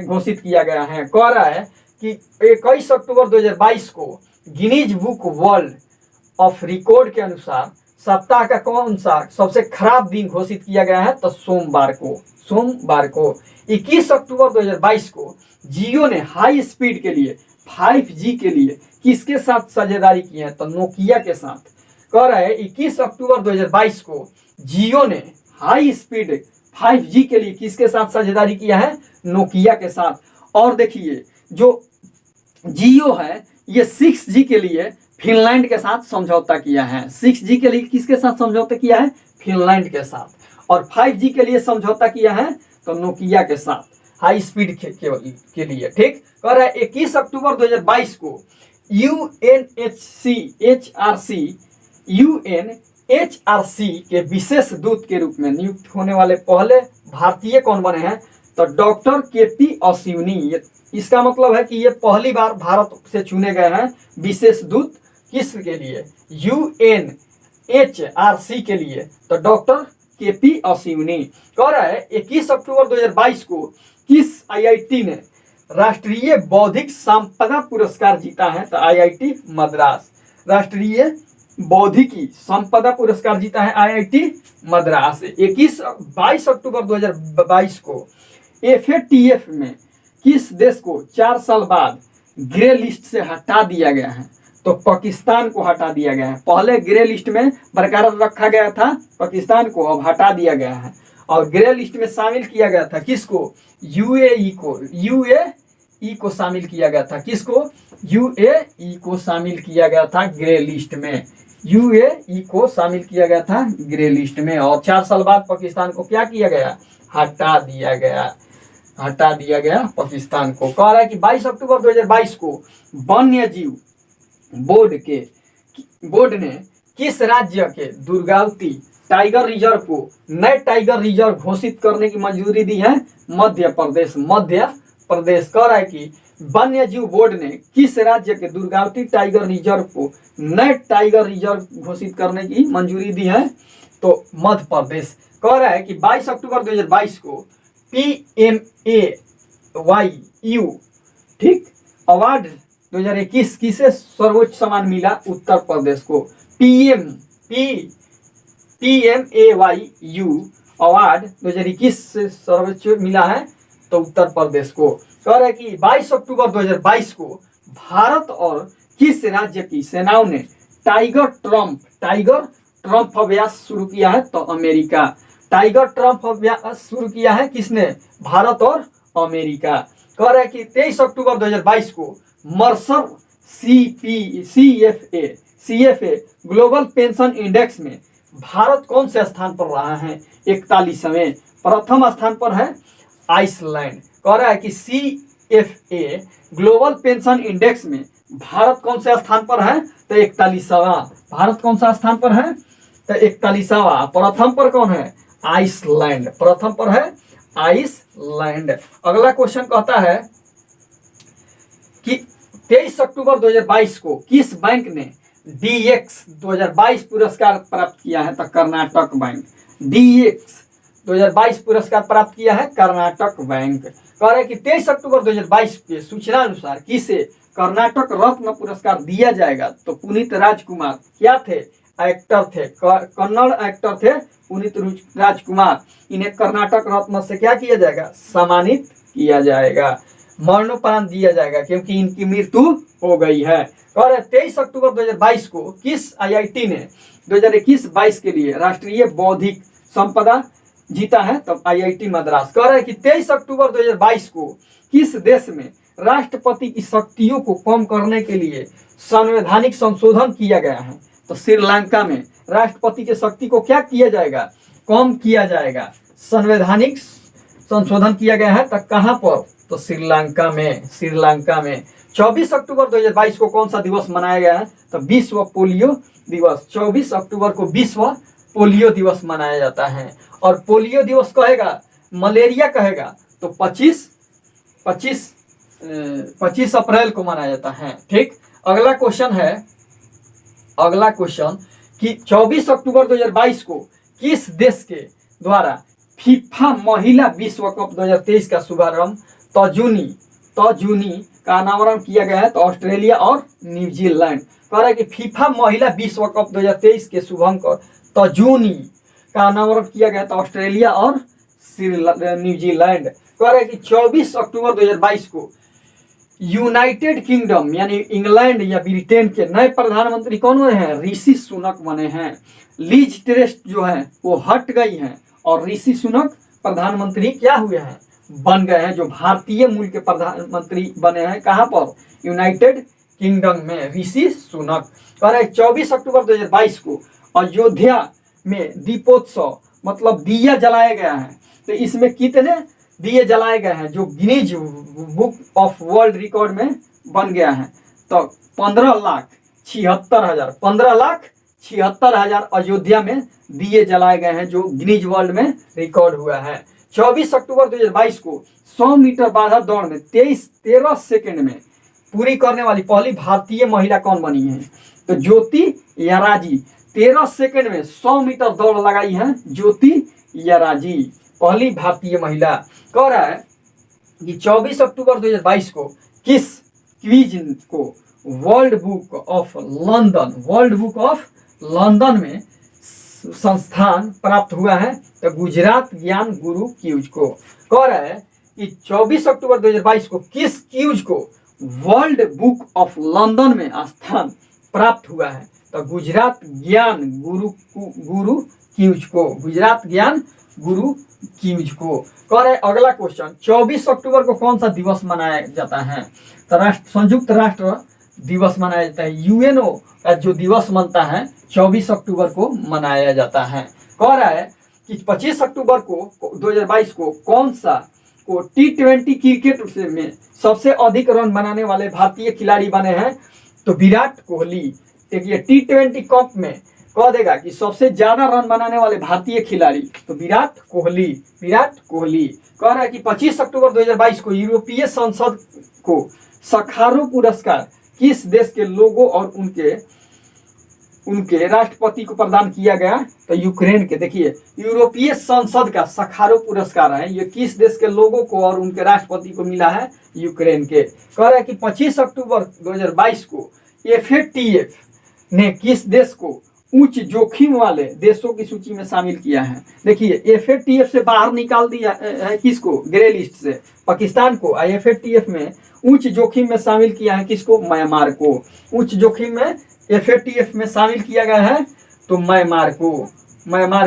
घोषित किया गया है। कह रहा है कि 21 अक्टूबर 2022 को Guinness book world of record के अनुसार सप्ताह का कौन सा सबसे खराब दिन घोषित किया गया है? तो सोमवार को। 21 अक्टूबर 2022 को जियो ने हाई स्पीड के लिए 5G के लिए किसके साथ साझेदारी की है? तो नोकिया के साथ। कह रहा है 21 अक्टूबर 2022 को जियो ने हाई स्पीड 5G के लिए किसके साथ साझेदारी किया है? नोकिया के साथ। और देखिए जो जियो है ये 6G के लिए फिनलैंड के साथ समझौता किया है। 6G के लिए किसके साथ समझौता किया है? फिनलैंड के साथ। और 5G के लिए समझौता किया है तो नोकिया के साथ हाई स्पीड के लिए। ठीक। कह रहा है 21 अक्टूबर 2022 को UNHRC के विशेष दूत के रूप में नियुक्त होने वाले पहले भारतीय कौन बने हैं? तो डॉक्टर KP अश्विनी। इसका मतलब है कि ये पहली बार भारत से चुने गए हैं विशेष दूत। किस के लिए? UNHRC के लिए। तो डॉक्टर KP अश्विनी। कह रहा है 21 अक्टूबर 2022 को किस IIT ने राष्ट्रीय बौद्धिक संपदा पुरस्कार जीता है? तो IIT मद्रास। राष्ट्रीय बौद्धिकी संपदा पुरस्कार जीता है IIT मद्रास। 22 अक्टूबर 2022 को FATF में किस देश को 4 साल बाद ग्रे लिस्ट से हटा दिया गया है? तो पाकिस्तान को हटा दिया गया है। पहले ग्रे लिस्ट में बरकरार रखा गया था पाकिस्तान को, अब हटा दिया गया है। और ग्रे लिस्ट में शामिल किया गया था किसको? UAE को शामिल किया गया था। किसको? UAE को शामिल किया गया था ग्रे लिस्ट में। UAE को शामिल किया गया था ग्रे लिस्ट में। और 4 साल बाद पाकिस्तान को क्या किया गया? हटा दिया गया। हटा दिया गया पाकिस्तान को। कह रहा है कि 22 अक्टूबर 2022 को वन्य जीव बोर्ड ने किस राज्य के दुर्गावती टाइगर रिजर्व को नए टाइगर रिजर्व घोषित करने की मंजूरी दी है? मध्य प्रदेश। कह रहा है कि वन्य जीव बोर्ड ने किस राज्य के दुर्गावती टाइगर रिजर्व को नए टाइगर रिजर्व घोषित करने की मंजूरी दी है? तो मध्य प्रदेश। कह रहा है कि 22 अक्टूबर 2022 को PMAYU ठीक अवार्ड 2021 किसे सर्वोच्च सम्मान मिला? उत्तर प्रदेश को। PMAYU अवार्ड 2021 से सर्वोच्च मिला है तो उत्तर प्रदेश को। कह रहा है कि 22 अक्टूबर 2022 को भारत और किस राज्य की सेनाओं ने टाइगर ट्रम्प अभ्यास शुरू किया है? तो अमेरिका। टाइगर ट्रम्प अभ्यास शुरू किया है किसने? भारत और अमेरिका। कह रहा है कि 23 अक्टूबर 2022 को Mercer CFA global pension index में भारत कौन से स्थान पर रहा है? 41वें। प्रथम स्थान पर है आइसलैंड। कह रहा है कि CFA ग्लोबल पेंशन इंडेक्स में भारत कौन से स्थान पर है? तो 41वां। भारत कौन सा स्थान पर है? तो 41वां। प्रथम पर कौन है? आइसलैंड। प्रथम पर है आइसलैंड। अगला क्वेश्चन कहता है कि 23 अक्टूबर 2022 को किस बैंक ने DX 2022 पुरस्कार प्राप्त किया है? तो कर्नाटक बैंक। DX 2022 पुरस्कार प्राप्त किया है कर्नाटक बैंक। कह रहे हैं कि 23 अक्टूबर 2022 के सूचना अनुसार किसे कर्नाटक रत्न पुरस्कार दिया जाएगा? तो पुनीत राजकुमार क्या थे? एक्टर थे, कन्नड़ एक्टर थे पुनीत राजकुमार। इन्हें कर्नाटक रत्न से क्या किया जाएगा? सम्मानित किया जाएगा, मरणोपरांत दिया जाएगा क्योंकि इनकी मृत्यु हो गई है। और 23 अक्टूबर 2022 को किस IIT ने 2021-22 के लिए राष्ट्रीय बौद्धिक संपदा जीता है? तो IIT मद्रास। कह रहा है कि 23 अक्टूबर 2022 को किस देश में राष्ट्रपति की शक्तियों को कम करने के लिए संवैधानिक संशोधन किया गया है? तो श्रीलंका में राष्ट्रपति की शक्ति को क्या किया जाएगा? कम किया जाएगा। संवैधानिक संशोधन किया गया है। तो कहां पर? तो श्रीलंका में। 24 अक्टूबर 2022 को कौन सा दिवस मनाया गया है? तो विश्व पोलियो दिवस। 24 अक्टूबर को विश्व पोलियो दिवस मनाया जाता है। और पोलियो दिवस कहेगा, मलेरिया कहेगा तो 25 अप्रैल को मनाया जाता है। ठीक। अगला क्वेश्चन कि 24 अक्टूबर 2022 को किस देश के द्वारा फीफा महिला विश्व कप 2023 का शुभारंभ तजुनी का अनावरण किया गया है? तो ऑस्ट्रेलिया और न्यूजीलैंड। कह रहा है कि फीफा महिला विश्व कप 2023 के शुभारंभ तजुनी का अनावरण किया गया तो ऑस्ट्रेलिया और न्यूजीलैंड। कह रहा है कि 24 अक्टूबर 2022 को यूनाइटेड किंगडम यानी इंग्लैंड या ब्रिटेन के नए प्रधानमंत्री कौन बने हैं? ऋषि सुनक बने हैं। लीज ट्रस्ट जो है वो हट गई है और ऋषि सुनक प्रधानमंत्री क्या हुए हैं? बन गए हैं, जो भारतीय मूल के प्रधानमंत्री बने हैं। कहां पर? यूनाइटेड किंगडम में ऋषि सुनक। कह रहे 24 अक्टूबर 2022 को अयोध्या में दीपोत्सव मतलब दिया जलाया गया है। तो इसमें कितने दिए जलाए गए हैं जो Guinness book of world record में बन गया है? तो 15,76,000 अयोध्या में दिए जलाए गए हैं जो गिनीज वर्ल्ड में रिकॉर्ड हुआ है। 24 अक्टूबर 2022 को 100 मीटर बाधा दौड़ में 13 सेकंड में पूरी करने वाली पहली भारतीय महिला कौन बनी है? तो ज्योति याराजी। 13 सेकंड में 100 मीटर दौड़ लगाई है ज्योति याराजी, पहली भारतीय महिला। कह रहा है कि 24 अक्टूबर 2022 को किस क्विज को वर्ल्ड बुक ऑफ लंदन में संस्थान प्राप्त हुआ है? तो गुजरात ज्ञान गुरु क्यूज को। कह रहा है कि 24 अक्टूबर 2022 को किस क्यूज को वर्ल्ड बुक ऑफ लंदन में स्थान प्राप्त हुआ है? तो गुजरात ज्ञान गुरु क्यूज को। गुजरात ज्ञान गुरु क्यूज को। कह रहे अगला क्वेश्चन 24 अक्टूबर को कौन सा दिवस मनाया जाता है? तो संयुक्त राष्ट्र दिवस मनाया जाता है। यूएनओ का जो दिवस मनता है 24 अक्टूबर को मनाया जाता है। कह रहा है कि 25 अक्टूबर को 2022 को कौन सा को T20 क्रिकेट में सबसे अधिक रन बनाने वाले भारतीय खिलाड़ी बने हैं तो विराट कोहली। देखिए T20 कप में कह देगा कि सबसे ज्यादा रन बनाने वाले भारतीय खिलाड़ी तो विराट कोहली। विराट कोहली कह रहा है कि 25 अक्टूबर 2022 को यूरोपीय संसद को सखारो पुरस्कार किस देश के लोगों और उनके राष्ट्रपति को प्रदान किया गया तो यूक्रेन के। देखिए यूरोपीय संसद का सखारो पुरस्कार है, ये किस देश के लोगों को और उनके राष्ट्रपति को मिला है, यूक्रेन के। कह रहा है कि 25 अक्टूबर 2022 को FATF ने किस देश को उच्च जोखिम वाले देशों की सूची में शामिल किया है। देखिए FATF से बाहर निकाल दिया है किसको, ग्रे लिस्ट से पाकिस्तान को। FATF में उच्च जोखिम में शामिल किया है किसको, म्यांमार को। उच्च जोखिम में FATF में शामिल किया गया है तो म्यांमार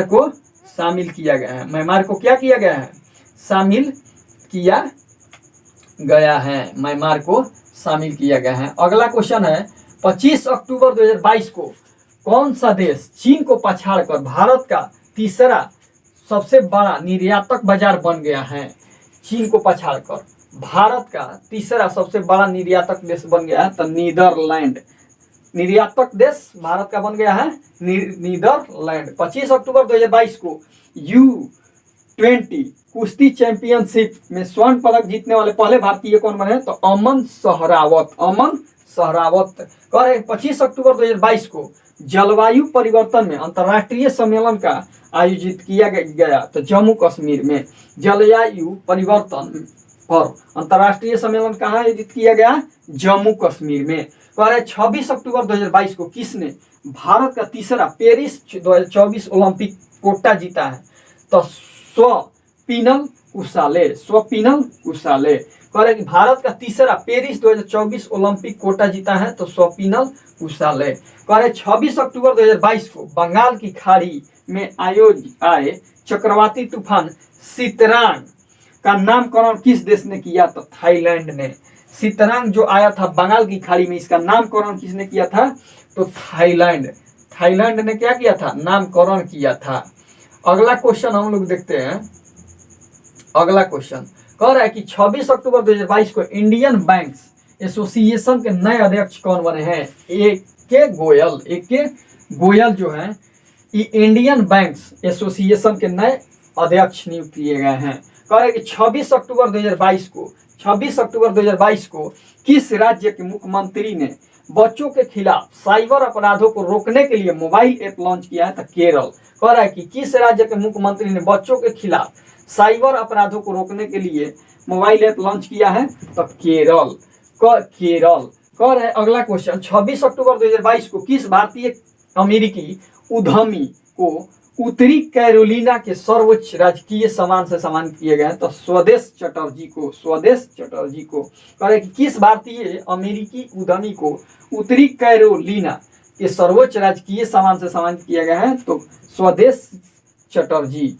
को शामिल किया गया है। म्यांमार को क्या किया गया है, शामिल किया गया है। म्यांमार को शामिल किया गया है। अगला क्वेश्चन है 25 अक्टूबर 2022 को कौन सा देश चीन को पछाड़कर भारत का तीसरा सबसे बड़ा निर्यातक बाजार बन गया है। चीन को पछाड़कर भारत का तीसरा सबसे बड़ा निर्यातक देश बन गया है तो नीदरलैंड। निर्यातक देश भारत का बन गया है नीदरलैंड। 25 अक्टूबर 2022 को U20 कुश्ती चैंपियनशिप में स्वर्ण पदक जीतने वाले पहले भारतीय कौन बने तो अमन सहरावत। अमन सहरावत। कह रहे 25 अक्टूबर 2022 को जलवायु परिवर्तन में अंतर्राष्ट्रीय सम्मेलन का आयोजित किया गया तो जम्मू कश्मीर में। जलवायु परिवर्तन पर अंतर्राष्ट्रीय सम्मेलन कहाँ आयोजित किया गया, जम्मू कश्मीर में। कह रहे 26 अक्टूबर 2022 को किसने भारत का तीसरा पेरिस 2024 ओलंपिक कोटा जीता है तो स्वप्निल कुसाले। स्वप्निल कुसाले। कह रहे कि भारत का तीसरा पेरिस 2024 ओलंपिक कोटा जीता है तो स्वप्निल कुसाले। कह रहे 26 अक्टूबर 2022 को बंगाल की खाड़ी में आए चक्रवाती तूफान सितरांग का नामकरण किस देश ने किया तो थाईलैंड ने। सितरांग जो आया था बंगाल की खाड़ी में, इसका नामकरण किसने किया था तो थाईलैंड। थाईलैंड ने क्या किया था, नामकरण किया था। अगला क्वेश्चन हम लोग देखते हैं। अगला क्वेश्चन कह रहा है कि 26 अक्टूबर 2022 को इंडियन बैंक्स एसोसिएशन के नए अध्यक्ष कौन बने हैं, AK गोयल। AK गोयल जो है इंडियन बैंक्स एसोसिएशन के नए अध्यक्ष नियुक्त किए गए हैं। कह रहे कि 26 अक्टूबर 2022 को किस राज्य के मुख्यमंत्री ने बच्चों के खिलाफ साइबर अपराधों को रोकने के लिए मोबाइल ऐप लॉन्च किया है तो केरल। कह रहा है कि किस राज्य के मुख्यमंत्री ने बच्चों के खिलाफ साइबर अपराधों को रोकने के लिए मोबाइल ऐप लॉन्च किया है तो केरल। केरल। कह रहे अगला क्वेश्चन 26 अक्टूबर 2022 को किस भारतीय अमेरिकी उद्यमी को उत्तरी कैरोलिना के सर्वोच्च राजकीय सम्मान से सम्मानित किए गए तो स्वदेश चटर्जी को। स्वदेश चटर्जी को। कह रहे कि किस भारतीय अमेरिकी उद्यमी को उत्तरी कैरोलिना के सर्वोच्च राजकीय सम्मान से सम्मानित किया गया है तो स्वदेश चटर्जी।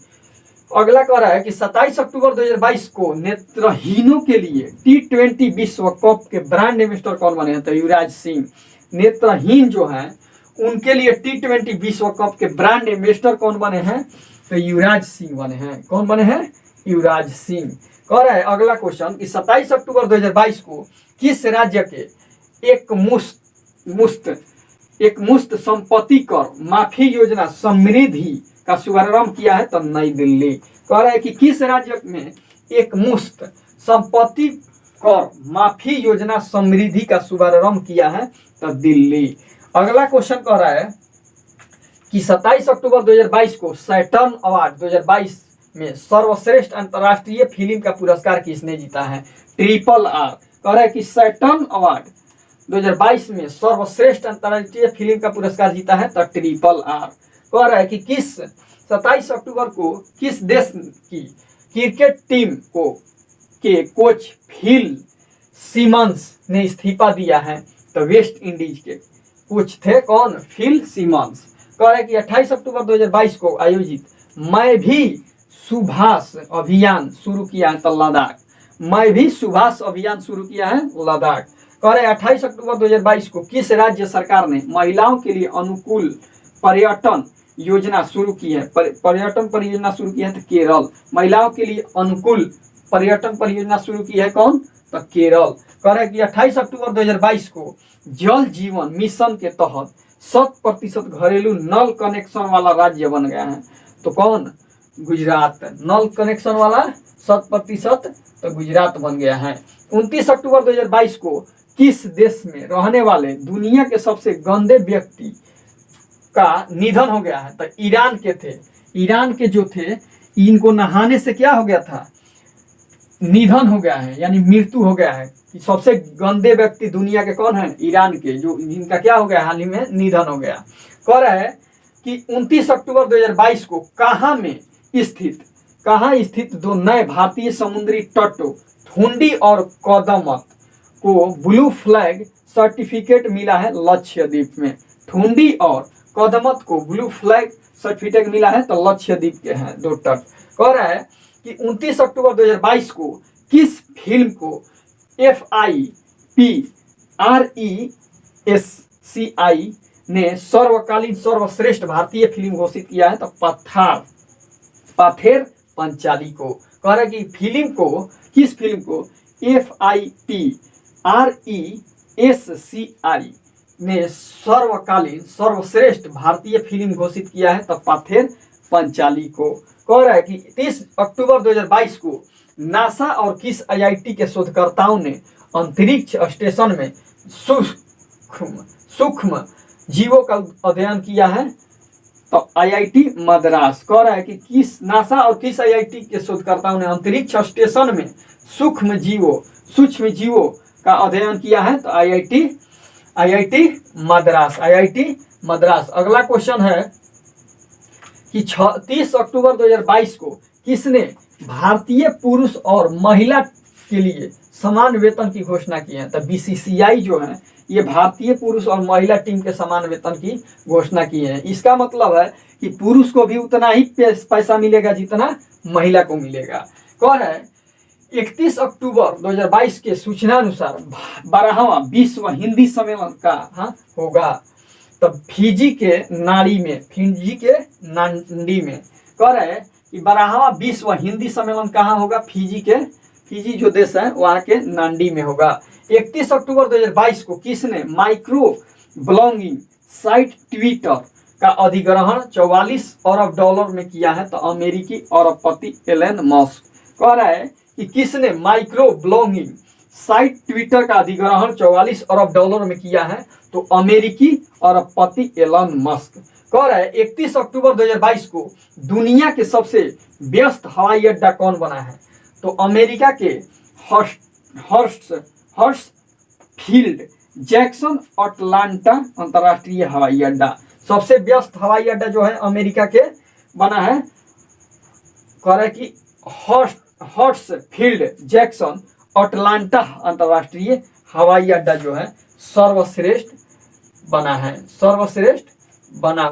अगला कह रहा है कि 27 अक्टूबर 2022 को नेत्रहीनों के लिए T20 विश्व कप के ब्रांड एम्बेसडर कौन बने हैं तो युवराज सिंह। नेत्रहीन जो है उनके लिए T20 विश्व कप के ब्रांड एम्बेसडर कौन बने हैं तो युवराज सिंह बने हैं। कौन बने हैं, युवराज सिंह। कह रहा है अगला क्वेश्चन कि 27 अक्टूबर 2022 को किस राज्य के एक मुश्त संपत्ति कर माफी योजना समृद्धि का शुभारंभ किया है तो नई दिल्ली। कह रहा है कि किस राज्य में एक मुश्त संपत्ति कर माफी योजना समृद्धि का शुभारंभ किया है तो दिल्ली। अगला क्वेश्चन कह रहा है कि 27 अक्टूबर 2022 को सैटर्न अवार्ड 2022 में सर्वश्रेष्ठ अंतर्राष्ट्रीय फिल्म का पुरस्कार किसने जीता है, RRR। कह रहा है कि सैटर्न अवार्ड 2022 में सर्वश्रेष्ठ अंतर्राष्ट्रीय फिल्म का पुरस्कार जीता है तो RRR। कह रहा है कि किस 27 अक्टूबर को किस देश की क्रिकेट टीम के कोच फिल सिमंस ने इस्तीफा दिया है तो वेस्ट इंडीज के कोच थे कौन, फिल सिमंस। कह रहे कि 28 अक्टूबर 2022 को आयोजित मैं भी सुभाष अभियान शुरू किया है तो लद्दाख। मैं भी सुभाष अभियान शुरू किया है लद्दाख। कह रहे 28 अक्टूबर 2022 को किस राज्य सरकार ने महिलाओं के लिए अनुकूल पर्यटन योजना शुरू की है, पर्यटन परियोजना शुरू की है तो केरल। महिलाओं के लिए अनुकूल पर्यटन परियोजना शुरू की है कौन? तो केरल। कह रहा है कि 28 अक्टूबर 2022 को जल जीवन मिशन के तहत 100% घरेलू नल कनेक्शन वाला राज्य बन गया है। तो कौन? गुजरात। नल कनेक्शन वाला 100% तो गुजरात बन गया है। 29 अक्टूबर 2022 को किस देश में रहने वाले दुनिया के सबसे गंदे व्यक्ति का निधन हो गया है? तो ईरान के थे। ईरान के जो थे, इनको नहाने से क्या हो गया था? निधन हो गया है, यानी मृत्यु हो गया है। कि सबसे गंदे व्यक्ति दुनिया के कौन है? ईरान के, जो जिनका क्या हो गया, हाल ही में निधन हो गया। कह रहा है कि 29 अक्टूबर 2022 को कहाँ स्थित दो नए भारतीय समुद्री तटों थुंडी और कदमत को ब्लू फ्लैग सर्टिफिकेट मिला है लक्षद्वीप में। थुंडी और कदमत को ब्लू फ्लैग सर्टिफिकेट मिला है तो लक्षद्वीप के हैं दो तट। कह रहा है कि 29 अक्टूबर 2022 को किस फिल्म को FIPRESCI ने सर्वकालीन सर्वश्रेष्ठ भारतीय फिल्म घोषित किया है? तो पाथेर पंचाली को। कह रहा है कि किस फिल्म को FIPRESCI ने सर्वकालीन सर्वश्रेष्ठ भारतीय फिल्म घोषित किया है? तो पाथेर पंचाली को। कह रहा है कि 30 अक्टूबर 2022 को नासा और किस IIT के शोधकर्ताओं ने अंतरिक्ष स्टेशन में सूक्ष्म जीवों का अध्ययन किया है? तो IIT मद्रास। कह रहा है कि किस नासा और किस IIT के शोधकर्ताओं ने अंतरिक्ष स्टेशन में सूक्ष्म जीवों का अध्ययन किया है? तो IIT मद्रास। अगला क्वेश्चन है कि 30 अक्टूबर 2022 को किसने भारतीय पुरुष और महिला के लिए समान वेतन की घोषणा की है? तो BCCI जो है, ये भारतीय पुरुष और महिला टीम के समान वेतन की घोषणा की है। इसका मतलब है कि पुरुष को भी उतना ही पैसा मिलेगा जितना महिला को मिलेगा। कह रहा है 31 अक्टूबर 2022 के सूचना अनुसार 12वां विश्व हिंदी सम्मेलन का होगा तो फिजी के नांडी में। कह रहा है कि 12वां विश्व हिंदी सम्मेलन कहाँ होगा? फिजी जो देश है वहाँ के नांडी में होगा। 31 अक्टूबर 2022 को किसने माइक्रो ब्लॉगिंग साइट ट्विटर का अधिग्रहण $44 अरब में किया है? तो अमेरिकी अरबपति एलन मस्क। कह रहा है कि किसने माइक्रो ब्लॉगिंग साइट ट्विटर का अधिग्रहण $44 अरब में किया है? तो अमेरिकी अरबपति एलन मस्क। कह रहा है 31 अक्टूबर 2022 को दुनिया के सबसे व्यस्त हवाई अड्डा कौन बना है? तो अमेरिका के हर्ट्सफील्ड जैक्सन अटलांटा अंतर्राष्ट्रीय हवाई अड्डा। सबसे व्यस्त हवाई अड्डा जो है अमेरिका के बना है। कह रहा है कि हर्ट्सफील्ड जैक्सन अटलांटा अंतर्राष्ट्रीय हवाई अड्डा जो है सर्वश्रेष्ठ बना है,